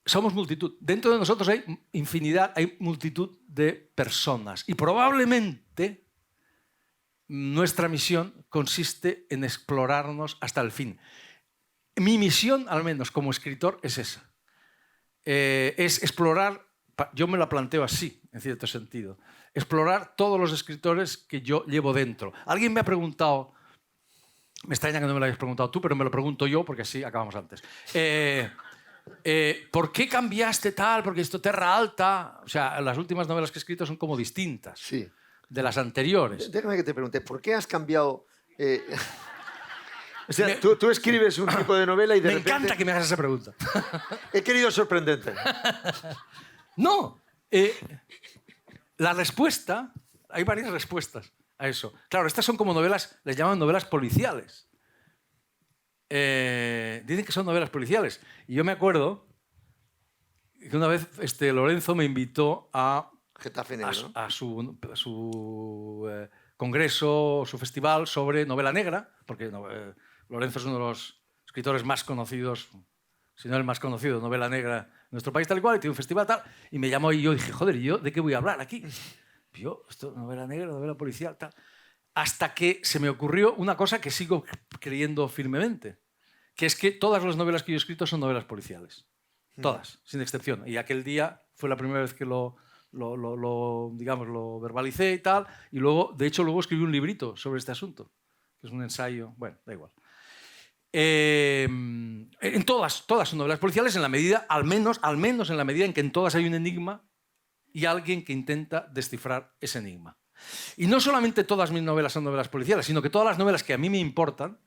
Somos multitud. Dentro de nosotros hay infinidad, hay multitud de personas. Y probablemente nuestra misión consiste en explorarnos hasta el fin. Mi misión, al menos como escritor, es esa. Es explorar, yo me la planteo así, en cierto sentido, explorar todos los escritores que yo llevo dentro. Alguien me ha preguntado, me extraña que no me lo hayas preguntado tú, pero me lo pregunto yo porque así acabamos antes. ¿Por qué cambiaste tal? Porque esto Terra Alta, o sea, las últimas novelas que he escrito son como distintas de las anteriores.
Déjame que te pregunte, ¿por qué has cambiado? O sea, tú escribes un tipo de novela y de repente...
Me encanta que me hagas esa pregunta.
He querido sorprenderte.
No. La respuesta... Hay varias respuestas a eso. Claro, estas son como novelas, les llaman novelas policiales. Dicen que son novelas policiales. Y yo me acuerdo que una vez Lorenzo me invitó a su congreso, su festival sobre novela negra, porque Lorenzo es uno de los escritores más conocidos, si no el más conocido, novela negra en nuestro país tal y cual, y tiene un festival tal, y me llamó y yo dije, joder, ¿y yo de qué voy a hablar aquí? Yo, esto, novela negra, novela policial, tal. Hasta que se me ocurrió una cosa que sigo creyendo firmemente, que es que todas las novelas que yo he escrito son novelas policiales. Todas, sin excepción. Y aquel día fue la primera vez que lo verbalicé y tal, y luego, de hecho, luego escribí un librito sobre este asunto, que es un ensayo, bueno, da igual. En todas son novelas policiales, en la medida, al menos en la medida en que en todas hay un enigma y alguien que intenta descifrar ese enigma. Y no solamente todas mis novelas son novelas policiales, sino que todas las novelas que a mí me importan,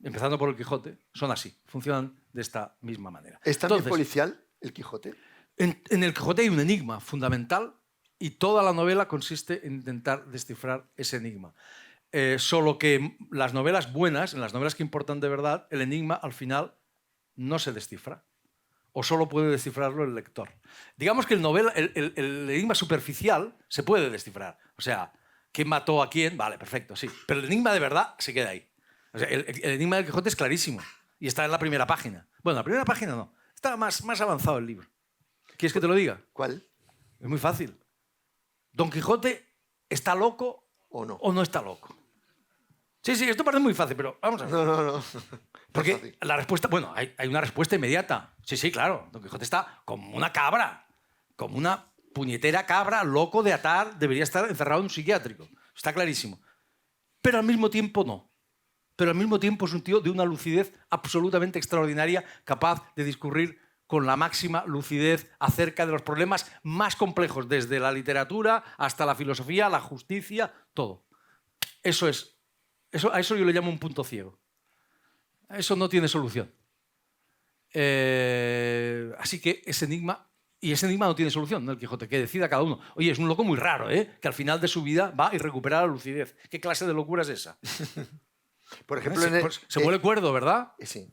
empezando por El Quijote, son así, funcionan de esta misma manera.
¿Es también policial El Quijote?
En el Quijote hay un enigma fundamental y toda la novela consiste en intentar descifrar ese enigma. Solo que las novelas buenas, en las novelas que importan de verdad, el enigma al final no se descifra. O solo puede descifrarlo el lector. Digamos que el enigma superficial se puede descifrar. O sea, ¿quién mató a quién? Vale, perfecto, sí. Pero el enigma de verdad se queda ahí. O sea, el enigma del Quijote es clarísimo. Y está en la primera página. Bueno, la primera página no. Está más avanzado el libro. ¿Quieres que te lo diga?
¿Cuál?
Es muy fácil. ¿Don Quijote está loco
o
no está loco? Sí, esto parece muy fácil, pero vamos a ver.
No.
Porque la respuesta... Bueno, hay una respuesta inmediata. Sí, claro. Don Quijote está como una cabra. Como una puñetera cabra, loco de atar. Debería estar encerrado en un psiquiátrico. Está clarísimo. Pero al mismo tiempo no. Pero al mismo tiempo es un tío de una lucidez absolutamente extraordinaria, capaz de discurrir con la máxima lucidez acerca de los problemas más complejos, desde la literatura hasta la filosofía, la justicia, todo. A eso yo le llamo un punto ciego. Eso no tiene solución. Así que ese enigma no tiene solución, ¿no? El Quijote, que decida cada uno. Oye, es un loco muy raro, que al final de su vida va y recupera la lucidez. ¿Qué clase de locura es esa?
Por ejemplo,
se vuelve cuerdo, ¿verdad?
Sí.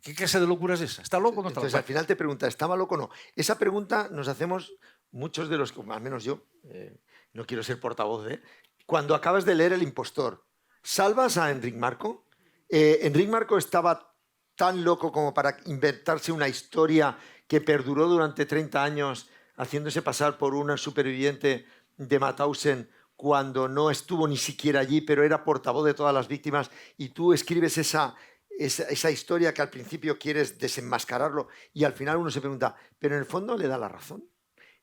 ¿Qué clase de locura es esa? ¿Está loco o no está loco?
Entonces, al final te pregunta, ¿estaba loco o no? Esa pregunta nos hacemos muchos de los, al menos yo, no quiero ser portavoz, cuando acabas de leer El impostor, ¿salvas a Enric Marco? ¿Enric Marco estaba tan loco como para inventarse una historia que perduró durante 30 años haciéndose pasar por una superviviente de Mauthausen cuando no estuvo ni siquiera allí, pero era portavoz de todas las víctimas, y tú escribes esa historia que al principio quieres desenmascararlo y al final uno se pregunta, ¿pero en el fondo le da la razón?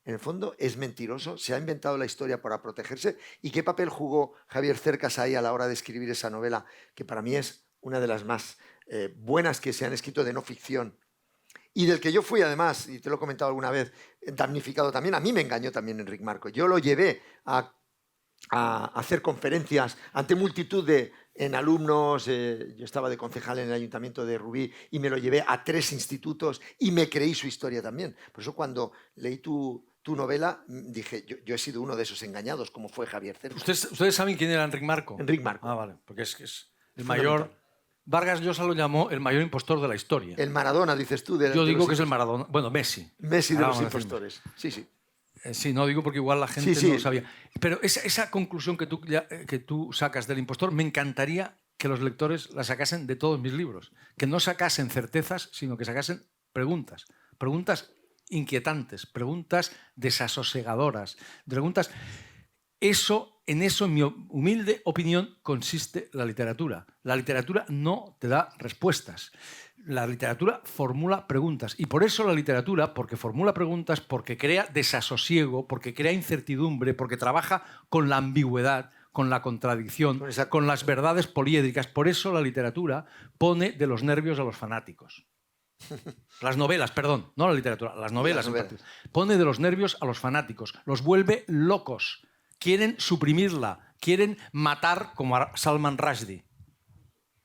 En el fondo es mentiroso, se ha inventado la historia para protegerse. ¿Y qué papel jugó Javier Cercas ahí a la hora de escribir esa novela, que para mí es una de las más buenas que se han escrito de no ficción? Y del que yo fui, además, y te lo he comentado alguna vez, damnificado también. A mí me engañó también Enric Marco. Yo lo llevé a hacer conferencias ante multitud en alumnos. Yo estaba de concejal en el Ayuntamiento de Rubí y me lo llevé a 3 institutos y me creí su historia también. Por eso cuando leí tu novela dije, yo he sido uno de esos engañados, como fue Javier Cercas.
¿Ustedes saben quién era Enric Marco?
Enric Marco.
Ah, vale, porque es el mayor... Vargas Llosa lo llamó el mayor impostor de la historia.
El Maradona, dices tú.
Yo digo que es el Maradona. Bueno, Messi.
Messi de los impostores. Sí.
Sí, no digo porque igual la gente no lo sabía. Pero esa conclusión que tú sacas del impostor, me encantaría que los lectores la sacasen de todos mis libros. Que no sacasen certezas, sino que sacasen preguntas. Preguntas inquietantes, preguntas desasosegadoras, preguntas... En eso, en mi humilde opinión, consiste la literatura. La literatura no te da respuestas. La literatura formula preguntas. Y por eso la literatura, porque formula preguntas, porque crea desasosiego, porque crea incertidumbre, porque trabaja con la ambigüedad, con la contradicción, con las verdades poliédricas. Por eso la literatura pone de los nervios a los fanáticos. Las novelas, perdón, no la literatura, las novelas. Pone de los nervios a los fanáticos, los vuelve locos. Quieren suprimirla, quieren matar como a Salman Rushdie.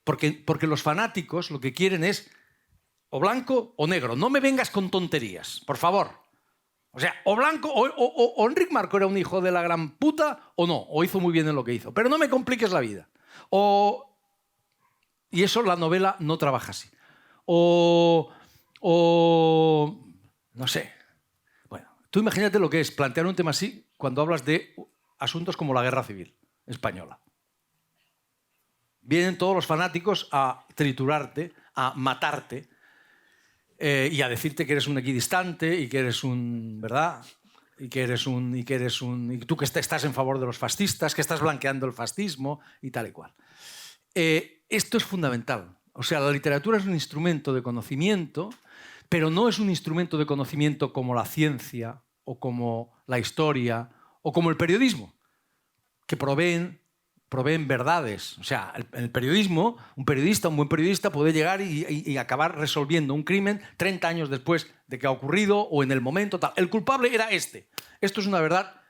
Porque los fanáticos lo que quieren es o blanco o negro. No me vengas con tonterías, por favor. O sea, o blanco, o Enric Marco era un hijo de la gran puta, o no, o hizo muy bien en lo que hizo. Pero no me compliques la vida. Y eso la novela no trabaja así. No sé. Bueno, tú imagínate lo que es plantear un tema así cuando hablas de asuntos como la Guerra Civil Española. Vienen todos los fanáticos a triturarte, a matarte y a decirte que eres un equidistante y que eres un, ¿verdad? Y tú que estás en favor de los fascistas, que estás blanqueando el fascismo y tal y cual. Esto es fundamental. O sea, la literatura es un instrumento de conocimiento, pero no es un instrumento de conocimiento como la ciencia o como la historia o como el periodismo, que proveen verdades. O sea, en el periodismo, un buen periodista puede llegar y acabar resolviendo un crimen 30 años después de que ha ocurrido o en el momento tal. El culpable era este. Esto es una verdad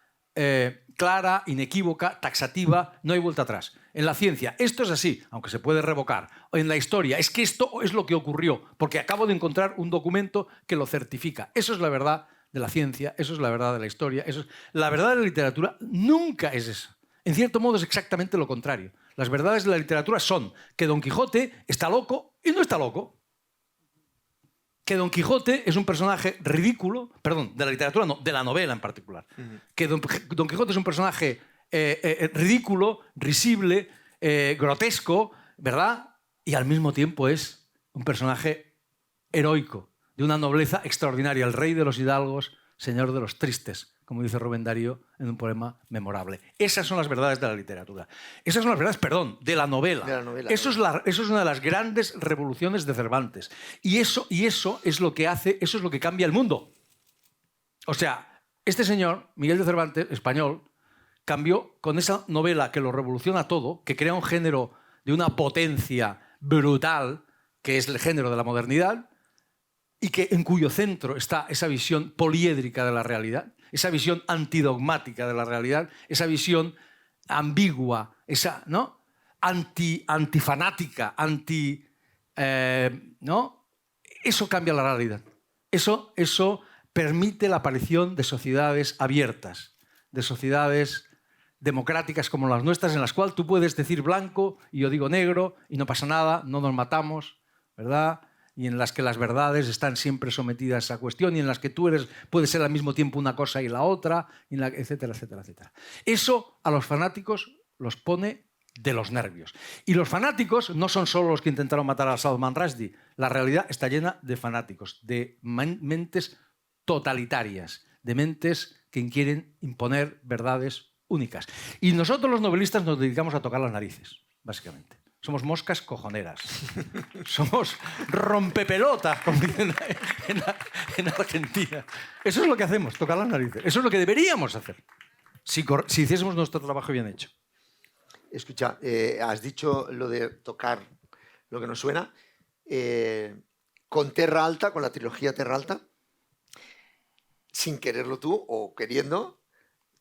clara, inequívoca, taxativa, no hay vuelta atrás. En la ciencia, esto es así, aunque se puede revocar. En la historia, es que esto es lo que ocurrió, porque acabo de encontrar un documento que lo certifica. Eso es la verdad de la ciencia, eso es la verdad de la historia, la verdad de la literatura nunca es esa. En cierto modo es exactamente lo contrario. Las verdades de la literatura son que Don Quijote está loco y no está loco. Que Don Quijote es un personaje ridículo, perdón, de la literatura no, de la novela en particular. Que Don Quijote es un personaje ridículo, risible, grotesco, ¿verdad? Y al mismo tiempo es un personaje heroico, de una nobleza extraordinaria, el rey de los hidalgos, señor de los tristes, como dice Rubén Darío en un poema memorable. Esas son las verdades de la literatura. Esas son las verdades, perdón, de la novela.
De la novela.
Eso es una de las grandes revoluciones de Cervantes. Y eso es lo que hace, eso es lo que cambia el mundo. O sea, este señor, Miguel de Cervantes, español, cambió con esa novela que lo revoluciona todo, que crea un género de una potencia brutal, que es el género de la modernidad, y que en cuyo centro está esa visión poliédrica de la realidad, esa visión antidogmática de la realidad, esa visión ambigua, esa, ¿no? antifanática, ¿no? Eso cambia la realidad. Eso permite la aparición de sociedades abiertas, de sociedades democráticas como las nuestras, en las cuales tú puedes decir blanco y yo digo negro y no pasa nada, no nos matamos, ¿verdad? Y en las que las verdades están siempre sometidas a cuestión y en las que tú puedes ser al mismo tiempo una cosa y la otra, etcétera, etcétera, etcétera. Eso a los fanáticos los pone de los nervios. Y los fanáticos no son solo los que intentaron matar a Salman Rushdie. La realidad está llena de fanáticos, de mentes totalitarias, de mentes que quieren imponer verdades únicas. Y nosotros los novelistas nos dedicamos a tocar las narices, básicamente. Somos moscas cojoneras. Somos rompepelotas, como dicen en Argentina. Eso es lo que hacemos, tocar las narices. Eso es lo que deberíamos hacer, si hiciésemos nuestro trabajo bien hecho.
Escucha, has dicho lo de tocar lo que nos suena. Con Terra Alta, con la trilogía Terra Alta, sin quererlo tú o queriendo,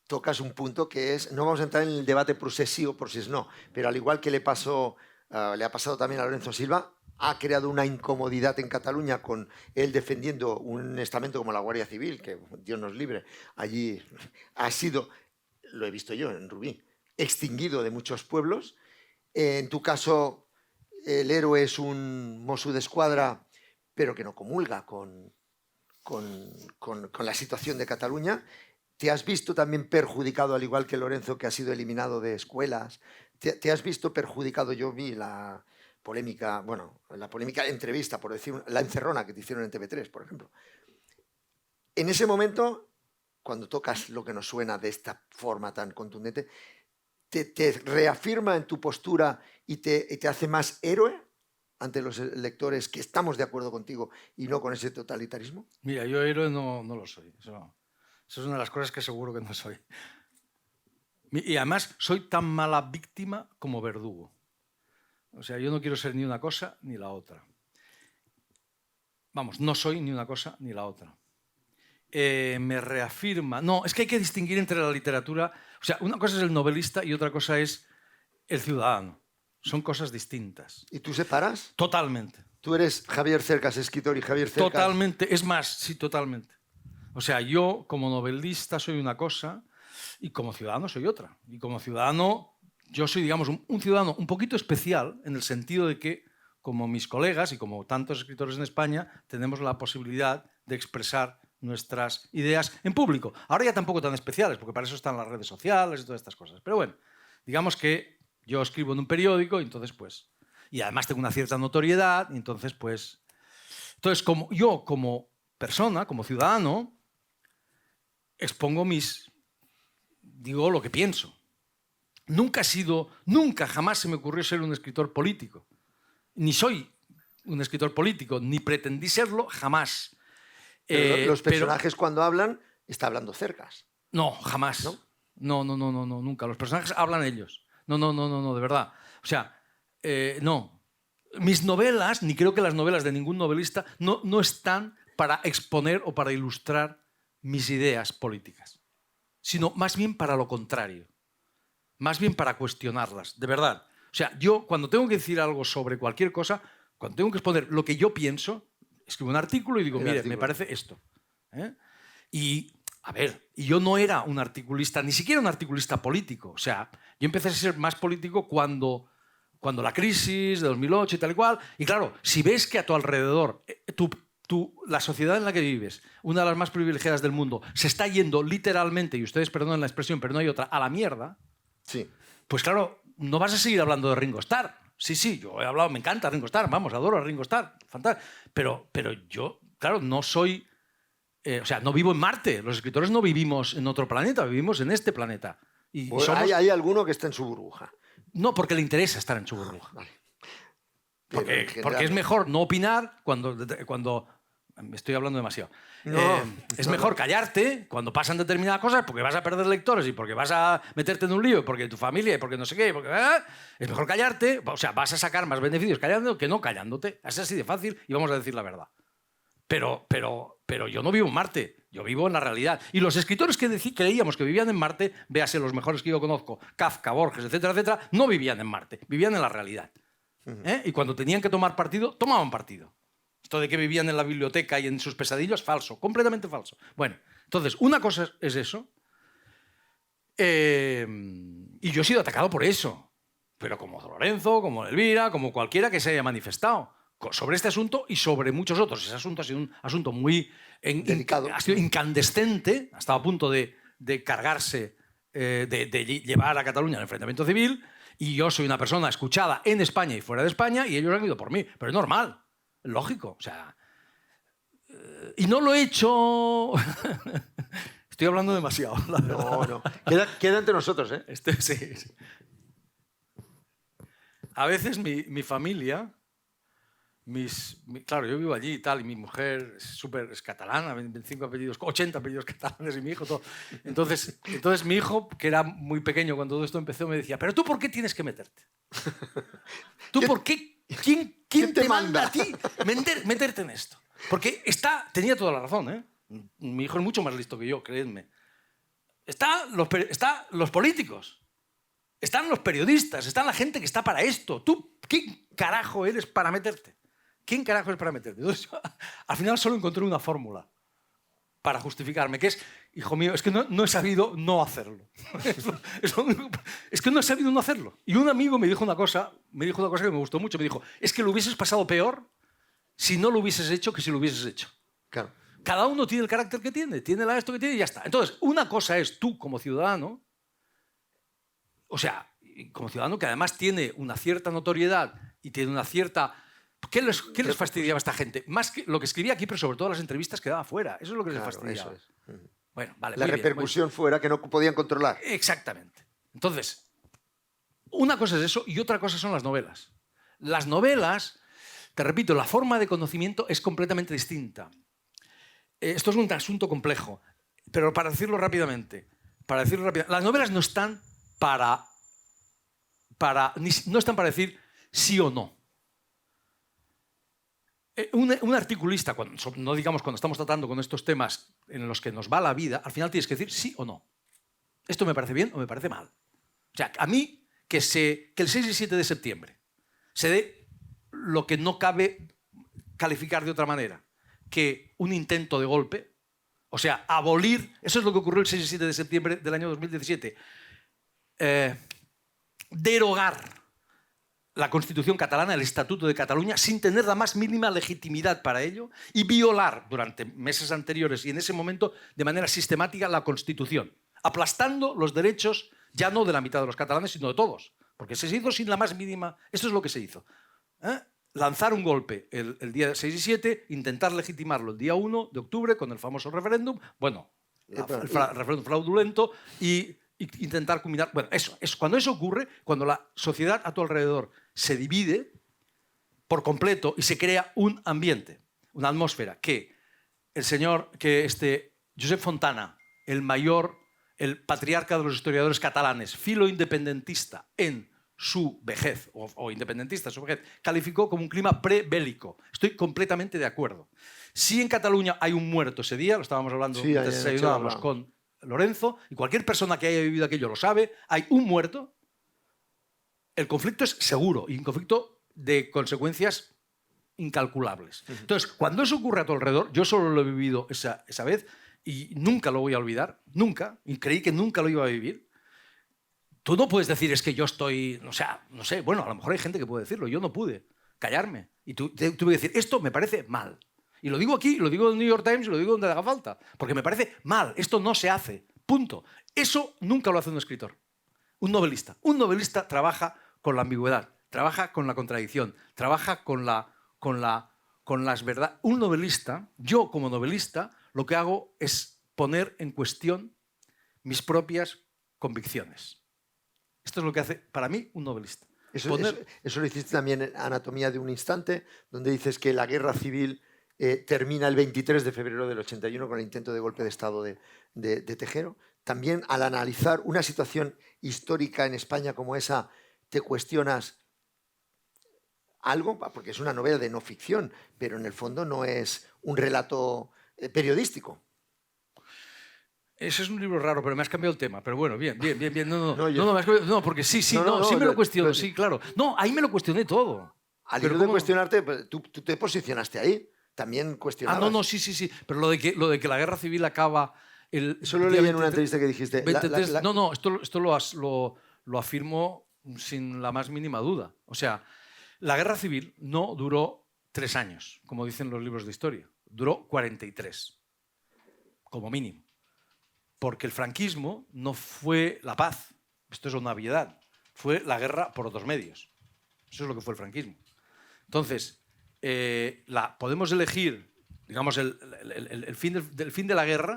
tocas un punto que es, no vamos a entrar en el debate procés sí o procés no, pero al igual que le ha pasado también a Lorenzo Silva, ha creado una incomodidad en Cataluña con él defendiendo un estamento como la Guardia Civil, que Dios nos libre, allí ha sido, lo he visto yo en Rubí, extinguido de muchos pueblos. En tu caso, el héroe es un Mossos d'Esquadra, pero que no comulga con la situación de Cataluña. ¿Te has visto también perjudicado, al igual que Lorenzo, que ha sido eliminado de escuelas? ¿Te has visto perjudicado? Yo vi la polémica entrevista, por decir, la encerrona que te hicieron en TV3, por ejemplo. En ese momento, cuando tocas lo que nos suena de esta forma tan contundente, ¿te reafirma en tu postura y te hace más héroe ante los lectores que estamos de acuerdo contigo y no con ese totalitarismo?
Mira, yo héroe no lo soy. Eso es una de las cosas que seguro que no soy. Y además soy tan mala víctima como verdugo. O sea, yo no quiero ser ni una cosa ni la otra. Vamos, no soy ni una cosa ni la otra. Me reafirma... No, es que hay que distinguir entre la literatura... O sea, una cosa es el novelista y otra cosa es el ciudadano. Son cosas distintas.
¿Y tú separas?
Totalmente.
Tú eres Javier Cercas, escritor, y Javier Cercas...
Totalmente. Es más, sí, totalmente. O sea, yo como novelista soy una cosa y como ciudadano soy otra. Y como ciudadano, yo soy, digamos, un ciudadano un poquito especial en el sentido de que, como mis colegas y como tantos escritores en España, tenemos la posibilidad de expresar nuestras ideas en público. Ahora ya tampoco tan especiales, porque para eso están las redes sociales y todas estas cosas. Pero bueno, digamos que yo escribo en un periódico y entonces, pues... Y además tengo una cierta notoriedad y entonces, pues... Entonces, como yo, como persona, como ciudadano, expongo digo lo que pienso. Nunca jamás se me ocurrió ser un escritor político. Ni soy un escritor político, ni pretendí serlo, jamás.
Pero los personajes cuando hablan, está hablando Cercas.
No, jamás. ¿No? No, nunca. Los personajes hablan ellos. No, de verdad. O sea, no. Mis novelas, ni creo que las novelas de ningún novelista, no están para exponer o para ilustrar mis ideas políticas, sino más bien para lo contrario, más bien para cuestionarlas, de verdad. O sea, yo cuando tengo que decir algo sobre cualquier cosa, cuando tengo que exponer lo que yo pienso, escribo un artículo y digo, mire, me parece esto. Y, a ver, yo no era un articulista, ni siquiera un articulista político. O sea, yo empecé a ser más político cuando la crisis de 2008 y tal y cual. Y claro, si ves que a tu alrededor, la sociedad en la que vives, una de las más privilegiadas del mundo, se está yendo literalmente, y ustedes perdonen la expresión, pero no hay otra, a la mierda,
Sí.
pues claro, no vas a seguir hablando de Ringo Starr. Sí, yo he hablado, me encanta Ringo Starr, vamos, adoro a Ringo Starr, fantástico. Pero yo, claro, no soy... o sea, no vivo en Marte. Los escritores no vivimos en otro planeta, vivimos en este planeta. Y
Pues
somos...
hay alguno que está en su burbuja.
No, porque le interesa estar en su burbuja.
Vale.
Porque es mejor no opinar cuando me estoy hablando demasiado. Es mejor callarte cuando pasan determinadas cosas porque vas a perder lectores y porque vas a meterte en un lío, porque tu familia y porque no sé qué. Es mejor callarte. O sea, vas a sacar más beneficios callando que no callándote. Es así de fácil y vamos a decir la verdad. Pero yo no vivo en Marte, yo vivo en la realidad. Y los escritores que creíamos que vivían en Marte, véase los mejores que yo conozco, Kafka, Borges, etcétera, etcétera, no vivían en Marte, vivían en la realidad. Y cuando tenían que tomar partido, tomaban partido. Esto de que vivían en la biblioteca y en sus pesadillos, falso, completamente falso. Bueno, entonces, una cosa es eso. Y yo he sido atacado por eso. Pero como Lorenzo, como Elvira, como cualquiera que se haya manifestado sobre este asunto y sobre muchos otros. Ese asunto ha sido un asunto muy
delicado.
Ha sido incandescente, ha estado a punto de cargarse, de llevar a Cataluña al enfrentamiento civil, y yo soy una persona escuchada en España y fuera de España, y ellos han ido por mí. Pero es normal, es lógico. O sea, y no lo he hecho... Estoy hablando demasiado, la verdad.
No. Queda entre nosotros, ¿eh?
Sí. A veces mi familia... Claro, yo vivo allí y tal, y mi mujer es catalana, 25 apellidos, 80 apellidos catalanes, y mi hijo todo. Entonces mi hijo, que era muy pequeño cuando todo esto empezó, me decía, ¿pero tú por qué tienes que meterte? ¿Tú por qué? ¿Quién te manda a ti meterte en esto? Porque tenía toda la razón, ¿eh? Mi hijo es mucho más listo que yo, creedme. Están los políticos, están los periodistas, está la gente que está para esto. ¿Tú quién carajo eres para meterte? ¿Quién carajo es para meterte? Entonces, yo, al final solo encontré una fórmula para justificarme, que es, hijo mío, es que no he sabido no hacerlo. Es que no he sabido no hacerlo. Y un amigo me dijo una cosa que me gustó mucho. Me dijo, es que lo hubieses pasado peor si no lo hubieses hecho que si lo hubieses hecho.
Claro.
Cada uno tiene el carácter que tiene esto que tiene y ya está. Entonces, una cosa es tú como ciudadano, o sea, como ciudadano que además tiene una cierta notoriedad y tiene una cierta... ¿Qué les fastidiaba a esta gente? Más que lo que escribía aquí, pero sobre todo las entrevistas que daba fuera. Eso es lo que les fastidiaba.
Eso es.
Bueno, vale,
la repercusión fuera que no podían controlar.
Exactamente. Entonces, una cosa es eso y otra cosa son las novelas. Las novelas, te repito, la forma de conocimiento es completamente distinta. Esto es un asunto complejo, pero para decirlo rápidamente, las novelas no están no están para decir sí o no. Un articulista, no digamos cuando estamos tratando con estos temas en los que nos va la vida, al final tienes que decir sí o no. ¿Esto me parece bien o me parece mal? O sea, a mí que el 6 y 7 de septiembre se dé lo que no cabe calificar de otra manera que un intento de golpe, o sea, abolir, eso es lo que ocurrió el 6 y 7 de septiembre del año 2017, derogar la Constitución catalana, el Estatuto de Cataluña, sin tener la más mínima legitimidad para ello y violar durante meses anteriores y en ese momento de manera sistemática la Constitución, aplastando los derechos ya no de la mitad de los catalanes, sino de todos, porque se hizo sin la más mínima... Esto es lo que se hizo. Lanzar un golpe el día 6 y 7, intentar legitimarlo el día 1 de octubre con el famoso referéndum, bueno, el referéndum fraudulento y intentar culminar... Bueno, cuando eso ocurre, cuando la sociedad a tu alrededor se divide por completo y se crea un ambiente, una atmósfera que Josep Fontana, el patriarca de los historiadores catalanes, filo independentista en su vejez, o independentista en su vejez, calificó como un clima prebélico. Estoy completamente de acuerdo. Si en Cataluña hay un muerto ese día, lo estábamos hablando antes, desayunábamos con Lorenzo, y cualquier persona que haya vivido aquello lo sabe, hay un muerto, el conflicto es seguro, y un conflicto de consecuencias incalculables. Entonces, cuando eso ocurre a tu alrededor, yo solo lo he vivido esa vez, y nunca lo voy a olvidar, nunca, y creí que nunca lo iba a vivir. Tú no puedes decir es que yo estoy, o sea, no sé, bueno, a lo mejor hay gente que puede decirlo, yo no pude callarme. Y tuve que decir, esto me parece mal. Y lo digo aquí, lo digo en el New York Times y lo digo donde haga falta, porque me parece mal, esto no se hace, punto. Eso nunca lo hace un escritor, un novelista. Un novelista trabaja con la ambigüedad, trabaja con la contradicción, trabaja con las verdades. Un novelista, yo como novelista, lo que hago es poner en cuestión mis propias convicciones. Esto es lo que hace, para mí, un novelista.
Eso lo hiciste también en Anatomía de un instante, donde dices que la guerra civil termina el 23 de febrero del 81 con el intento de golpe de Estado de Tejero. También al analizar una situación histórica en España como esa, te cuestionas algo, porque es una novela de no ficción, pero en el fondo no es un relato periodístico.
Ese es un libro raro, pero me has cambiado el tema. Pero bueno, bien. No, porque sí me lo cuestiono, sí, claro. No, ahí me lo cuestioné todo.
Al hilo de cuestionarte, tú te posicionaste ahí. También cuestionabas.
Sí. Pero lo de que la guerra civil acaba...
Eso lo leí en una entrevista que dijiste.
Esto lo afirmo sin la más mínima duda. O sea, la guerra civil no duró 3 años, como dicen los libros de historia. Duró 43, como mínimo. Porque el franquismo no fue la paz, esto es una obviedad, fue la guerra por otros medios. Eso es lo que fue el franquismo. Entonces, podemos elegir, digamos, el fin de la guerra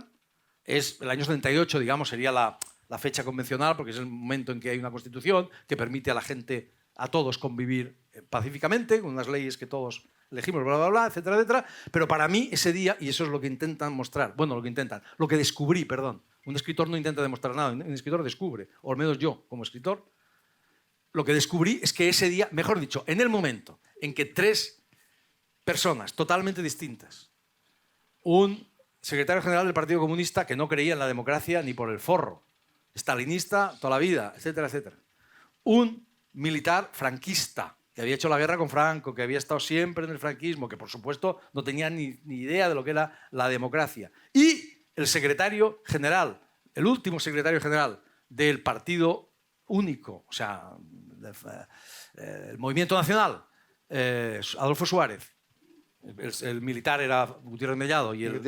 es el año 78, digamos, sería la fecha convencional, porque es el momento en que hay una constitución que permite a la gente, a todos, convivir pacíficamente, con unas leyes que todos elegimos, bla, bla, bla, etcétera, etcétera. Pero para mí, ese día, y eso es lo que intentan mostrar, lo que descubrí, perdón. Un escritor no intenta demostrar nada, un escritor descubre, o al menos yo, como escritor, lo que descubrí es que ese día, mejor dicho, en el momento en que 3 personas totalmente distintas, un secretario general del Partido Comunista que no creía en la democracia ni por el forro, stalinista toda la vida, etcétera, etcétera, un militar franquista que había hecho la guerra con Franco, que había estado siempre en el franquismo, que por supuesto no tenía ni idea de lo que era la democracia, y el secretario general, el último secretario general del Partido Único, o sea, el Movimiento Nacional, Adolfo Suárez, el militar era Gutiérrez Mellado y el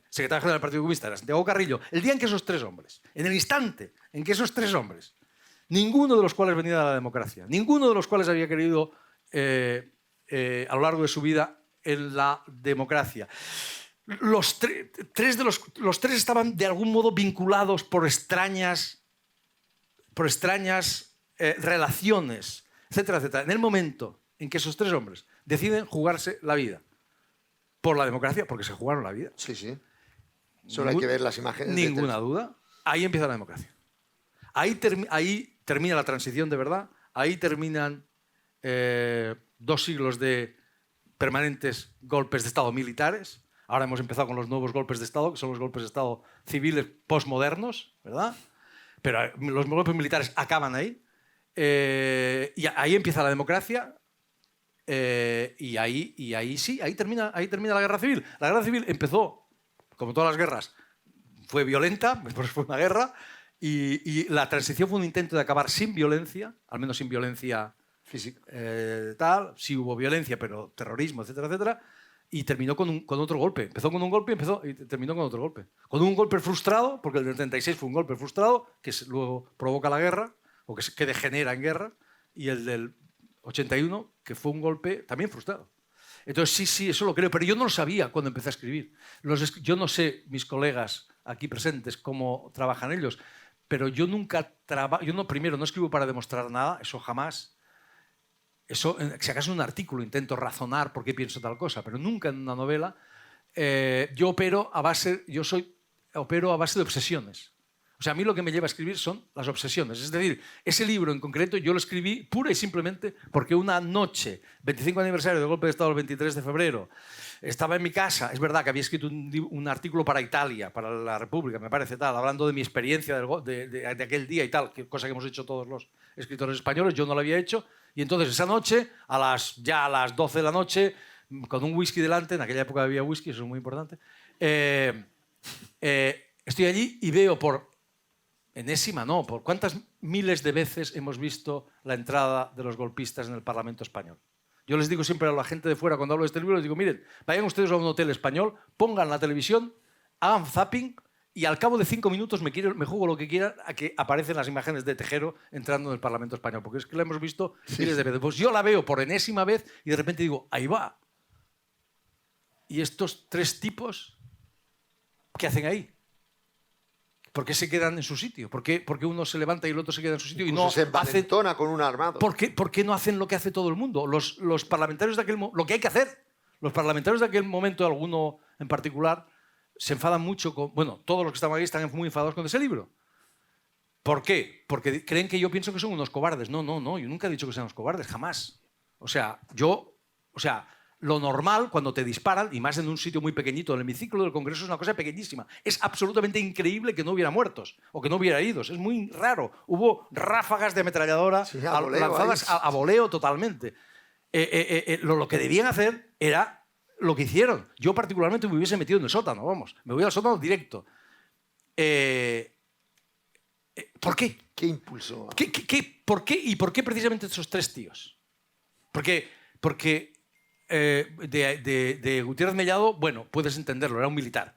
secretario general del Partido Comunista era Santiago Carrillo. El día en que esos 3 hombres, en el instante en que esos 3 hombres, ninguno de los cuales venía de la democracia, ninguno de los cuales había querido a lo largo de su vida en la democracia, los tres estaban de algún modo vinculados por extrañas relaciones, etcétera, etcétera. En el momento en que esos 3 hombres deciden jugarse la vida por la democracia, porque se jugaron la vida.
Sí. Solo hay que ver las imágenes.
Ninguna duda. Ahí empieza la democracia. Ahí termina la transición de verdad. Ahí terminan 2 siglos de permanentes golpes de Estado militares. Ahora hemos empezado con los nuevos golpes de Estado, que son los golpes de Estado civiles postmodernos, ¿verdad? Pero los golpes militares acaban ahí. Y ahí empieza la democracia. Y ahí termina la guerra civil. La guerra civil empezó, como todas las guerras, fue violenta, pues fue una guerra, y la transición fue un intento de acabar sin violencia, al menos sin violencia
física.
Sí hubo violencia, pero terrorismo, etcétera, etcétera. Y terminó con otro golpe. Empezó con un golpe y terminó con otro golpe. Con un golpe frustrado, porque el del 36 fue un golpe frustrado, que luego provoca la guerra, o que degenera en guerra, y el del 81, que fue un golpe también frustrado. Entonces, sí, eso lo creo, pero yo no lo sabía cuando empecé a escribir. Yo no sé, mis colegas aquí presentes, cómo trabajan ellos, pero yo primero, no escribo para demostrar nada, eso jamás. Eso, si acaso en un artículo intento razonar por qué pienso tal cosa, pero nunca en una novela. Yo opero a base de obsesiones. O sea, a mí lo que me lleva a escribir son las obsesiones. Es decir, ese libro en concreto yo lo escribí pura y simplemente porque una noche, 25 aniversario del golpe de Estado del 23 de febrero, estaba en mi casa. Es verdad que había escrito un artículo para Italia, para la República, me parece tal, hablando de mi experiencia de aquel día y tal, cosa que hemos hecho todos los escritores españoles, yo no lo había hecho. Y entonces esa noche, ya a las 12 de la noche, con un whisky delante, en aquella época había whisky, eso es muy importante, Estoy allí y veo por cuántas miles de veces hemos visto la entrada de los golpistas en el Parlamento español. Yo les digo siempre a la gente de fuera cuando hablo de este libro, les digo, miren, vayan ustedes a un hotel español, pongan la televisión, hagan zapping y al cabo de 5 minutos me juego lo que quieran a que aparecen las imágenes de Tejero entrando en el Parlamento español, porque es que la hemos visto miles de veces. Pues yo la veo por enésima vez y de repente digo, ahí va. ¿Y estos 3 tipos qué hacen ahí? ¿Por qué se quedan en su sitio? ¿Por qué uno se levanta y el otro se queda en su sitio?
Incluso
y no
se envalentona con un armado.
¿Por qué no hacen lo que hace todo el mundo? Los parlamentarios de aquel momento, lo que hay que hacer. Los parlamentarios de aquel momento, alguno en particular, se enfadan mucho con... Bueno, todos los que estaban ahí están muy enfadados con ese libro. ¿Por qué? Porque creen que yo pienso que son unos cobardes. No, yo nunca he dicho que sean unos cobardes, jamás. Lo normal cuando te disparan, y más en un sitio muy pequeñito, el hemiciclo del Congreso es una cosa pequeñísima. Es absolutamente increíble que no hubiera muertos o que no hubiera heridos. Es muy raro. Hubo ráfagas de ametralladora lanzadas a voleo totalmente. Lo que debían hacer era lo que hicieron. Yo particularmente me hubiese metido en el sótano, vamos. Me voy al sótano directo. ¿Por qué?
¿Qué impulso?
¿Por qué? ¿Y por qué precisamente esos 3 tíos? Porque de Gutiérrez Mellado, bueno, puedes entenderlo, era un militar.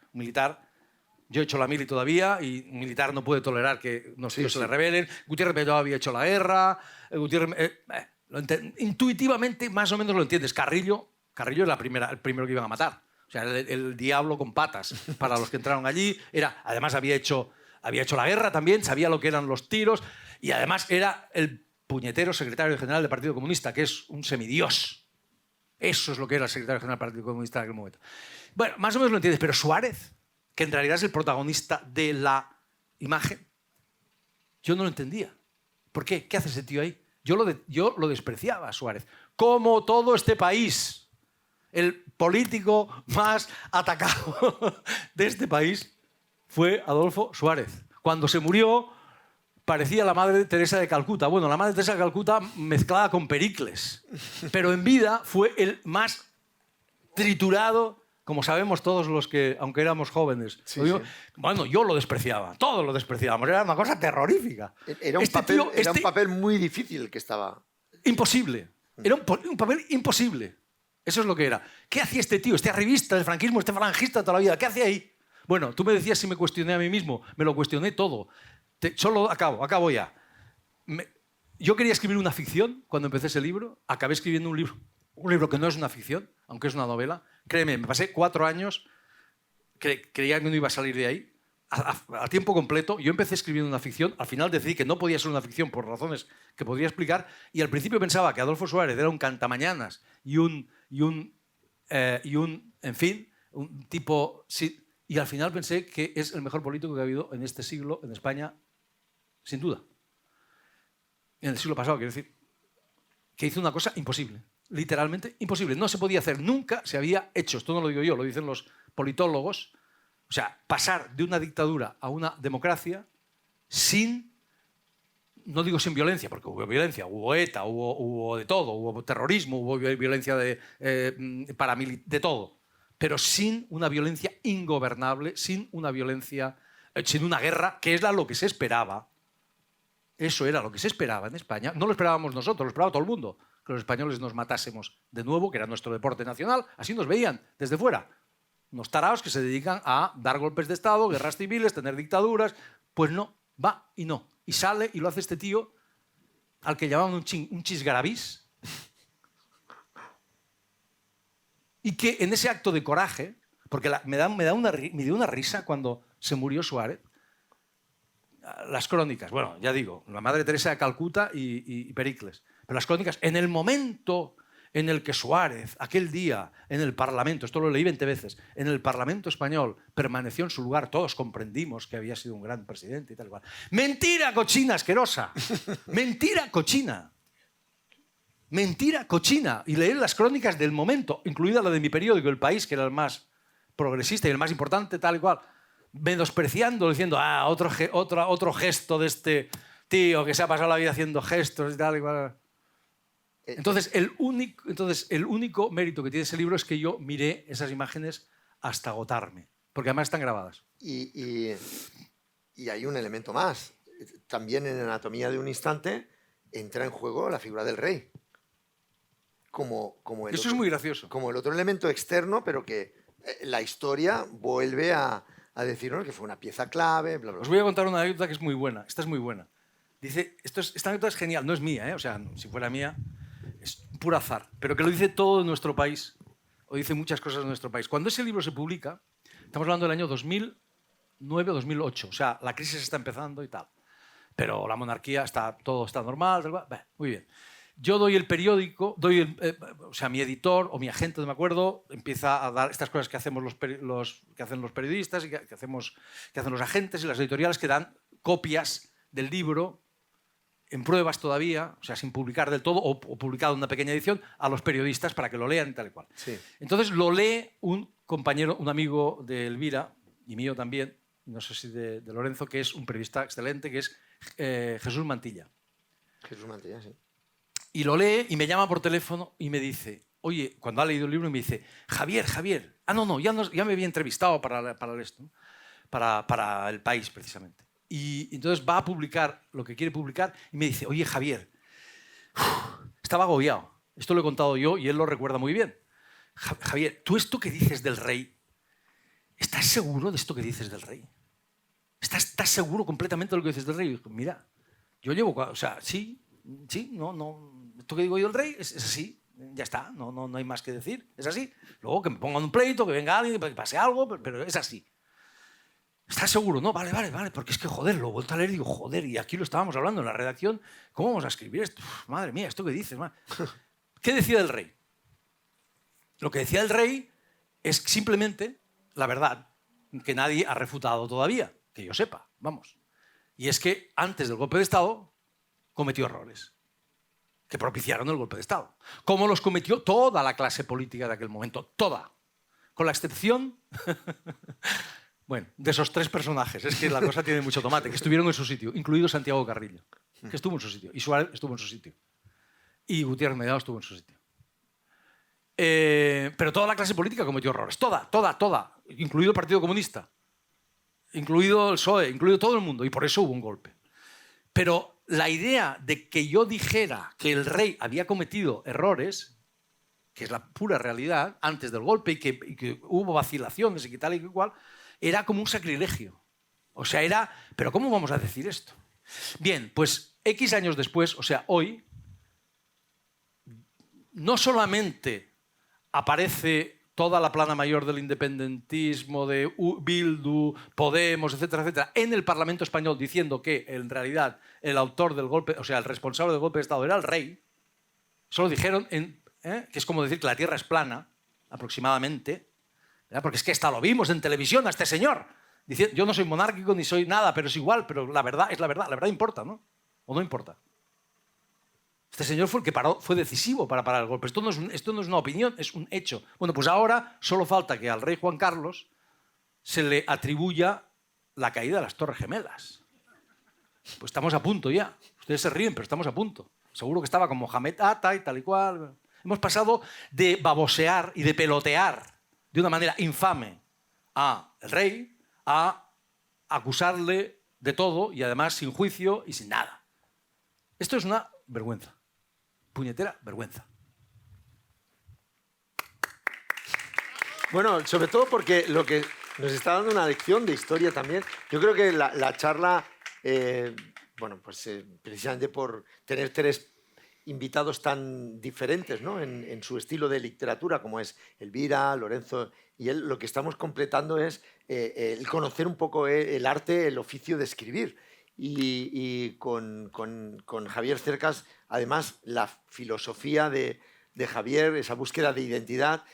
Yo he hecho la mili todavía y un militar no puede tolerar que unos tíos se le rebelen. Gutiérrez Mellado había hecho la guerra. Intuitivamente más o menos lo entiendes. Carrillo era el primero que iban a matar. O sea, el diablo con patas para los que entraron allí. Además había hecho la guerra también, sabía lo que eran los tiros y además era el puñetero secretario general del Partido Comunista, que es un semidios. Eso es lo que era el secretario general del Partido Comunista en aquel momento. Bueno, más o menos lo entiendes, pero Suárez, que en realidad es el protagonista de la imagen, yo no lo entendía. ¿Por qué? ¿Qué hace ese tío ahí? Yo lo despreciaba a Suárez. Como todo este país, el político más atacado de este país fue Adolfo Suárez. Cuando se murió, parecía la Madre Teresa de Calcuta. Bueno, la Madre Teresa de Calcuta mezclada con Pericles. Pero en vida fue el más triturado, como sabemos todos los que, aunque éramos jóvenes. Sí. Bueno, yo lo despreciaba. Todos lo despreciábamos. Era una cosa terrorífica.
Era un papel muy difícil el que estaba.
Imposible. Era un papel imposible. Eso es lo que era. ¿Qué hacía este tío? Este arribista del franquismo, este falangista de toda la vida. ¿Qué hacía ahí? Bueno, tú me decías si me cuestioné a mí mismo. Me lo cuestioné todo. Solo acabo ya. Yo quería escribir una ficción cuando empecé ese libro. Acabé escribiendo un libro que no es una ficción, aunque es una novela. Créeme, me pasé 4 años, creía que no iba a salir de ahí, a tiempo completo. Yo empecé escribiendo una ficción, al final decidí que no podía ser una ficción por razones que podría explicar, y al principio pensaba que Adolfo Suárez era un cantamañanas y un tipo... Sí, y al final pensé que es el mejor político que ha habido en este siglo en España, sin duda. En el siglo pasado, quiero decir, que hizo una cosa imposible, literalmente imposible. No se podía hacer, nunca se había hecho. Esto no lo digo yo, lo dicen los politólogos. O sea, pasar de una dictadura a una democracia sin, no digo sin violencia, porque hubo violencia, hubo ETA, hubo de todo, hubo terrorismo, hubo violencia de todo, pero sin una violencia ingobernable, sin una guerra, que es lo que se esperaba. Eso era lo que se esperaba en España. No lo esperábamos nosotros, lo esperaba todo el mundo. Que los españoles nos matásemos de nuevo, que era nuestro deporte nacional. Así nos veían desde fuera. Unos taraos que se dedican a dar golpes de Estado, guerras civiles, tener dictaduras. Pues no, va y no. Y sale y lo hace este tío al que llamaban un chisgarabís. Y que en ese acto de coraje, porque me dio una risa cuando se murió Suárez, las crónicas, bueno, ya digo, la Madre Teresa de Calcuta y Pericles, pero las crónicas, en el momento en el que Suárez, aquel día, en el Parlamento, esto lo leí 20 veces, en el Parlamento español, permaneció en su lugar, todos comprendimos que había sido un gran presidente y tal cual. ¡Mentira, cochina, asquerosa! ¡Mentira, cochina! ¡Mentira, cochina! Y leer las crónicas del momento, incluida la de mi periódico, El País, que era el más progresista y el más importante, tal y cual, menospreciando, diciendo, otro gesto de este tío que se ha pasado la vida haciendo gestos y tal y cual. Entonces, el único mérito que tiene ese libro es que yo miré esas imágenes hasta agotarme. Porque además están grabadas.
Y hay un elemento más. También en Anatomía de un instante entra en juego la figura del rey. Como
Eso es muy gracioso.
Como el otro elemento externo, pero que la historia vuelve a decirnos que fue una pieza clave. Bla, bla.
Os voy a contar una anécdota que es muy buena. Esta es muy buena. Dice, esta anécdota es genial, no es mía, ¿eh? O sea, si fuera mía, es puro azar, pero que lo dice todo en nuestro país, o dice muchas cosas de nuestro país. Cuando ese libro se publica, estamos hablando del año 2009 o 2008, o sea, la crisis está empezando y tal, pero la monarquía todo está normal, muy bien. Yo doy el periódico, o sea, mi editor o mi agente, no me acuerdo, empieza a dar estas cosas que hacemos que hacen los periodistas y que hacen los agentes y las editoriales, que dan copias del libro en pruebas todavía, o sea, sin publicar del todo, o publicado en una pequeña edición, a los periodistas para que lo lean y tal y cual.
Sí.
Entonces lo lee un compañero, un amigo de Elvira, y mío también, no sé si de Lorenzo, que es un periodista excelente, que es Jesús Mantilla.
Jesús Mantilla, sí.
Y lo lee y me llama por teléfono y me dice, oye, cuando ha leído el libro, me dice, Javier, ya me había entrevistado para esto, ¿no? para El País, precisamente. Y entonces va a publicar lo que quiere publicar y me dice, oye, Javier, estaba agobiado. Esto lo he contado yo y él lo recuerda muy bien. Javier, ¿tú esto que dices del rey, estás seguro de esto que dices del rey? ¿Estás seguro completamente de lo que dices del rey? Y digo, mira, yo llevo... O sea, sí, no. Esto que digo yo del rey es así. Ya está, no hay más que decir. Es así. Luego que me pongan un pleito, que venga alguien, que pase algo, pero es así. ¿Estás seguro? No, vale, porque es que, joder, lo he vuelto a leer y digo, joder, y aquí lo estábamos hablando en la redacción, ¿cómo vamos a escribir esto? Uf, madre mía, ¿esto qué dices? ¿Qué decía el rey? Lo que decía el rey es simplemente la verdad, que nadie ha refutado todavía, que yo sepa, vamos. Y es que antes del golpe de Estado cometió errores que propiciaron el golpe de Estado. Como los cometió toda la clase política de aquel momento, toda. Con la excepción... Bueno, de esos tres personajes, es que la cosa tiene mucho tomate, que estuvieron en su sitio, incluido Santiago Carrillo, que estuvo en su sitio, y Suárez estuvo en su sitio, y Gutiérrez Mellado estuvo en su sitio. Pero toda la clase política cometió errores, toda, incluido el Partido Comunista, incluido el PSOE, incluido todo el mundo, y por eso hubo un golpe. Pero la idea de que yo dijera que el rey había cometido errores, que es la pura realidad, antes del golpe, y que hubo vacilaciones y que tal y que igual, era como un sacrilegio. O sea, era... ¿Pero cómo vamos a decir esto? Bien, pues X años después, o sea, hoy, no solamente aparece toda la plana mayor del independentismo, de Bildu, Podemos, etcétera, etcétera, en el Parlamento español diciendo que, en realidad, el autor del golpe, o sea, el responsable del golpe de Estado era el rey. Solo dijeron, que es como decir que la Tierra es plana, aproximadamente, ¿verdad? Porque es que hasta lo vimos en televisión a este señor. Diciendo, yo no soy monárquico ni soy nada, pero es igual, pero la verdad es la verdad. La verdad importa, ¿no? ¿O no importa? Este señor fue el que fue decisivo para parar el golpe. Esto no es una opinión, es un hecho. Bueno, pues ahora solo falta que al rey Juan Carlos se le atribuya la caída de las Torres Gemelas. Pues estamos a punto ya. Ustedes se ríen, pero estamos a punto. Seguro que estaba con Mohamed Atta y tal y cual. Hemos pasado de babosear y de pelotear de una manera infame al rey a acusarle de todo y además sin juicio y sin nada. Esto es una vergüenza. Puñetera vergüenza.
Bueno, sobre todo porque lo que nos está dando una lección de historia también. Yo creo que la charla, precisamente por tener tres invitados tan diferentes, ¿no? en su estilo de literatura, como es Elvira, Lorenzo y él, lo que estamos completando es el conocer un poco el arte, el oficio de escribir. Y con Javier Cercas, además, la filosofía de Javier, esa búsqueda de identidad.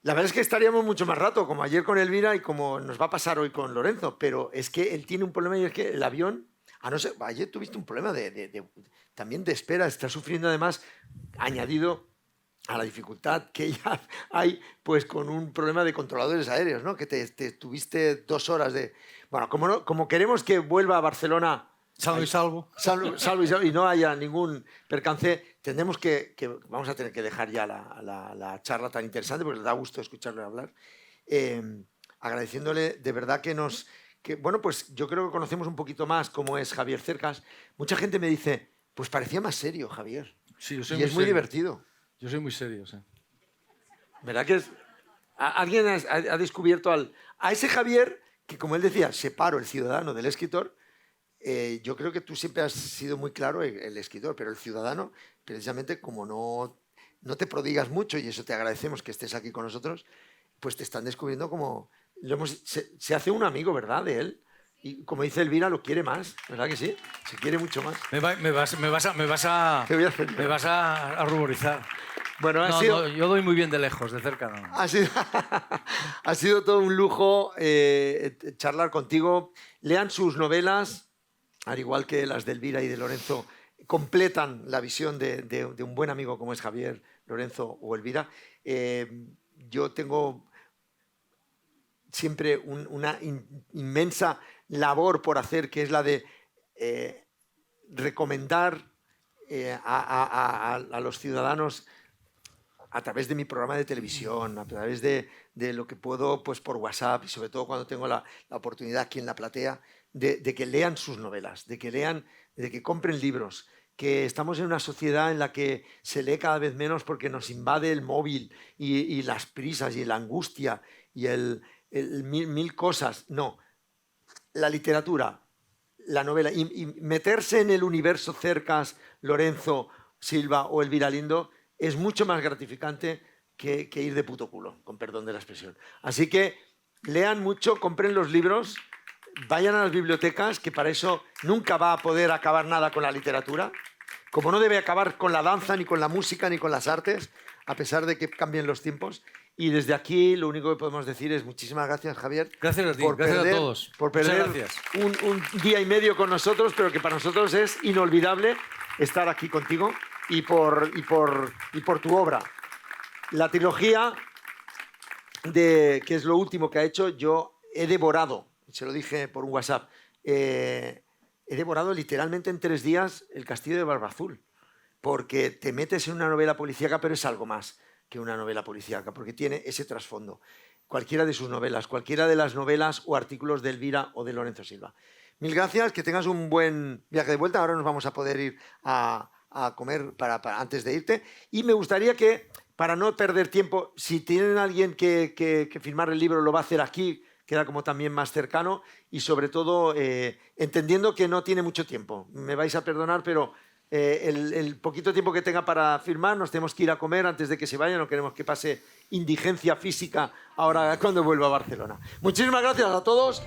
La verdad es que estaríamos mucho más rato, como ayer con Elvira y como nos va a pasar hoy con Lorenzo, pero es que él tiene un problema y es que el avión... no sé, ayer tuviste un problema también de espera, está sufriendo además, añadido a la dificultad que ya hay pues con un problema de controladores aéreos, ¿no? Que te tuviste 2 horas de... Bueno, como queremos que vuelva a Barcelona...
Salvo y salvo.
Salvo y no haya ningún percance, vamos a tener que dejar ya la charla tan interesante porque le da gusto escucharle hablar. agradeciéndole de verdad bueno, pues yo creo que conocemos un poquito más cómo es Javier Cercas. Mucha gente me dice, pues parecía más serio, Javier.
Sí, yo soy
Y
muy
es muy
serio.
divertido.
Yo soy muy serio, sí.
¿Verdad que alguien ha descubierto a ese Javier que, como él decía, separo el ciudadano del escritor? Yo creo que tú siempre has sido muy claro el escritor, pero el ciudadano, precisamente como no te prodigas mucho, y eso te agradecemos que estés aquí con nosotros, pues te están descubriendo como... se hace un amigo, ¿verdad?, de él. Y como dice Elvira, lo quiere más, ¿verdad que sí? Se quiere mucho más.
Me vas
Te voy a hacer
me vas a ruborizar.
Bueno,
No, yo doy muy bien de lejos, de cerca no.
Ha sido todo un lujo charlar contigo. Lean sus novelas, al igual que las de Elvira y de Lorenzo, completan la visión de un buen amigo como es Javier, Lorenzo o Elvira. Yo tengo siempre una inmensa labor por hacer, que es la de recomendar a los ciudadanos a través de mi programa de televisión, a través de lo que puedo, pues por WhatsApp, y sobre todo cuando tengo la oportunidad aquí en la platea, de que lean sus novelas, de que compren libros, que estamos en una sociedad en la que se lee cada vez menos porque nos invade el móvil y las prisas y la angustia y mil cosas. No, la literatura, la novela, y meterse en el universo Cercas, Lorenzo, Silva o Elvira Lindo es mucho más gratificante que ir de puto culo, con perdón de la expresión. Así que lean mucho, compren los libros, vayan a las bibliotecas, que para eso nunca va a poder acabar nada con la literatura, como no debe acabar con la danza, ni con la música, ni con las artes, a pesar de que cambien los tiempos. Y desde aquí lo único que podemos decir es muchísimas gracias, Javier.
Gracias a ti, gracias a todos.
Por perder un día y medio con nosotros, pero que para nosotros es inolvidable estar aquí contigo y por tu obra. La trilogía, que es lo último que ha hecho, yo he devorado, se lo dije por un WhatsApp, he devorado literalmente en 3 días El Castillo de Barbazul, porque te metes en una novela policíaca, pero es algo más que una novela policíaca, porque tiene ese trasfondo. Cualquiera de sus novelas, cualquiera de las novelas o artículos de Elvira o de Lorenzo Silva. Mil gracias, que tengas un buen viaje de vuelta. Ahora nos vamos a poder ir a comer antes de irte. Y me gustaría que, para no perder tiempo, si tienen alguien que firmar el libro, lo va a hacer aquí, queda como también más cercano, y sobre todo entendiendo que no tiene mucho tiempo. Me vais a perdonar, pero el poquito tiempo que tenga para firmar, nos tenemos que ir a comer antes de que se vaya, no queremos que pase indigencia física ahora cuando vuelva a Barcelona. Muchísimas gracias a todos.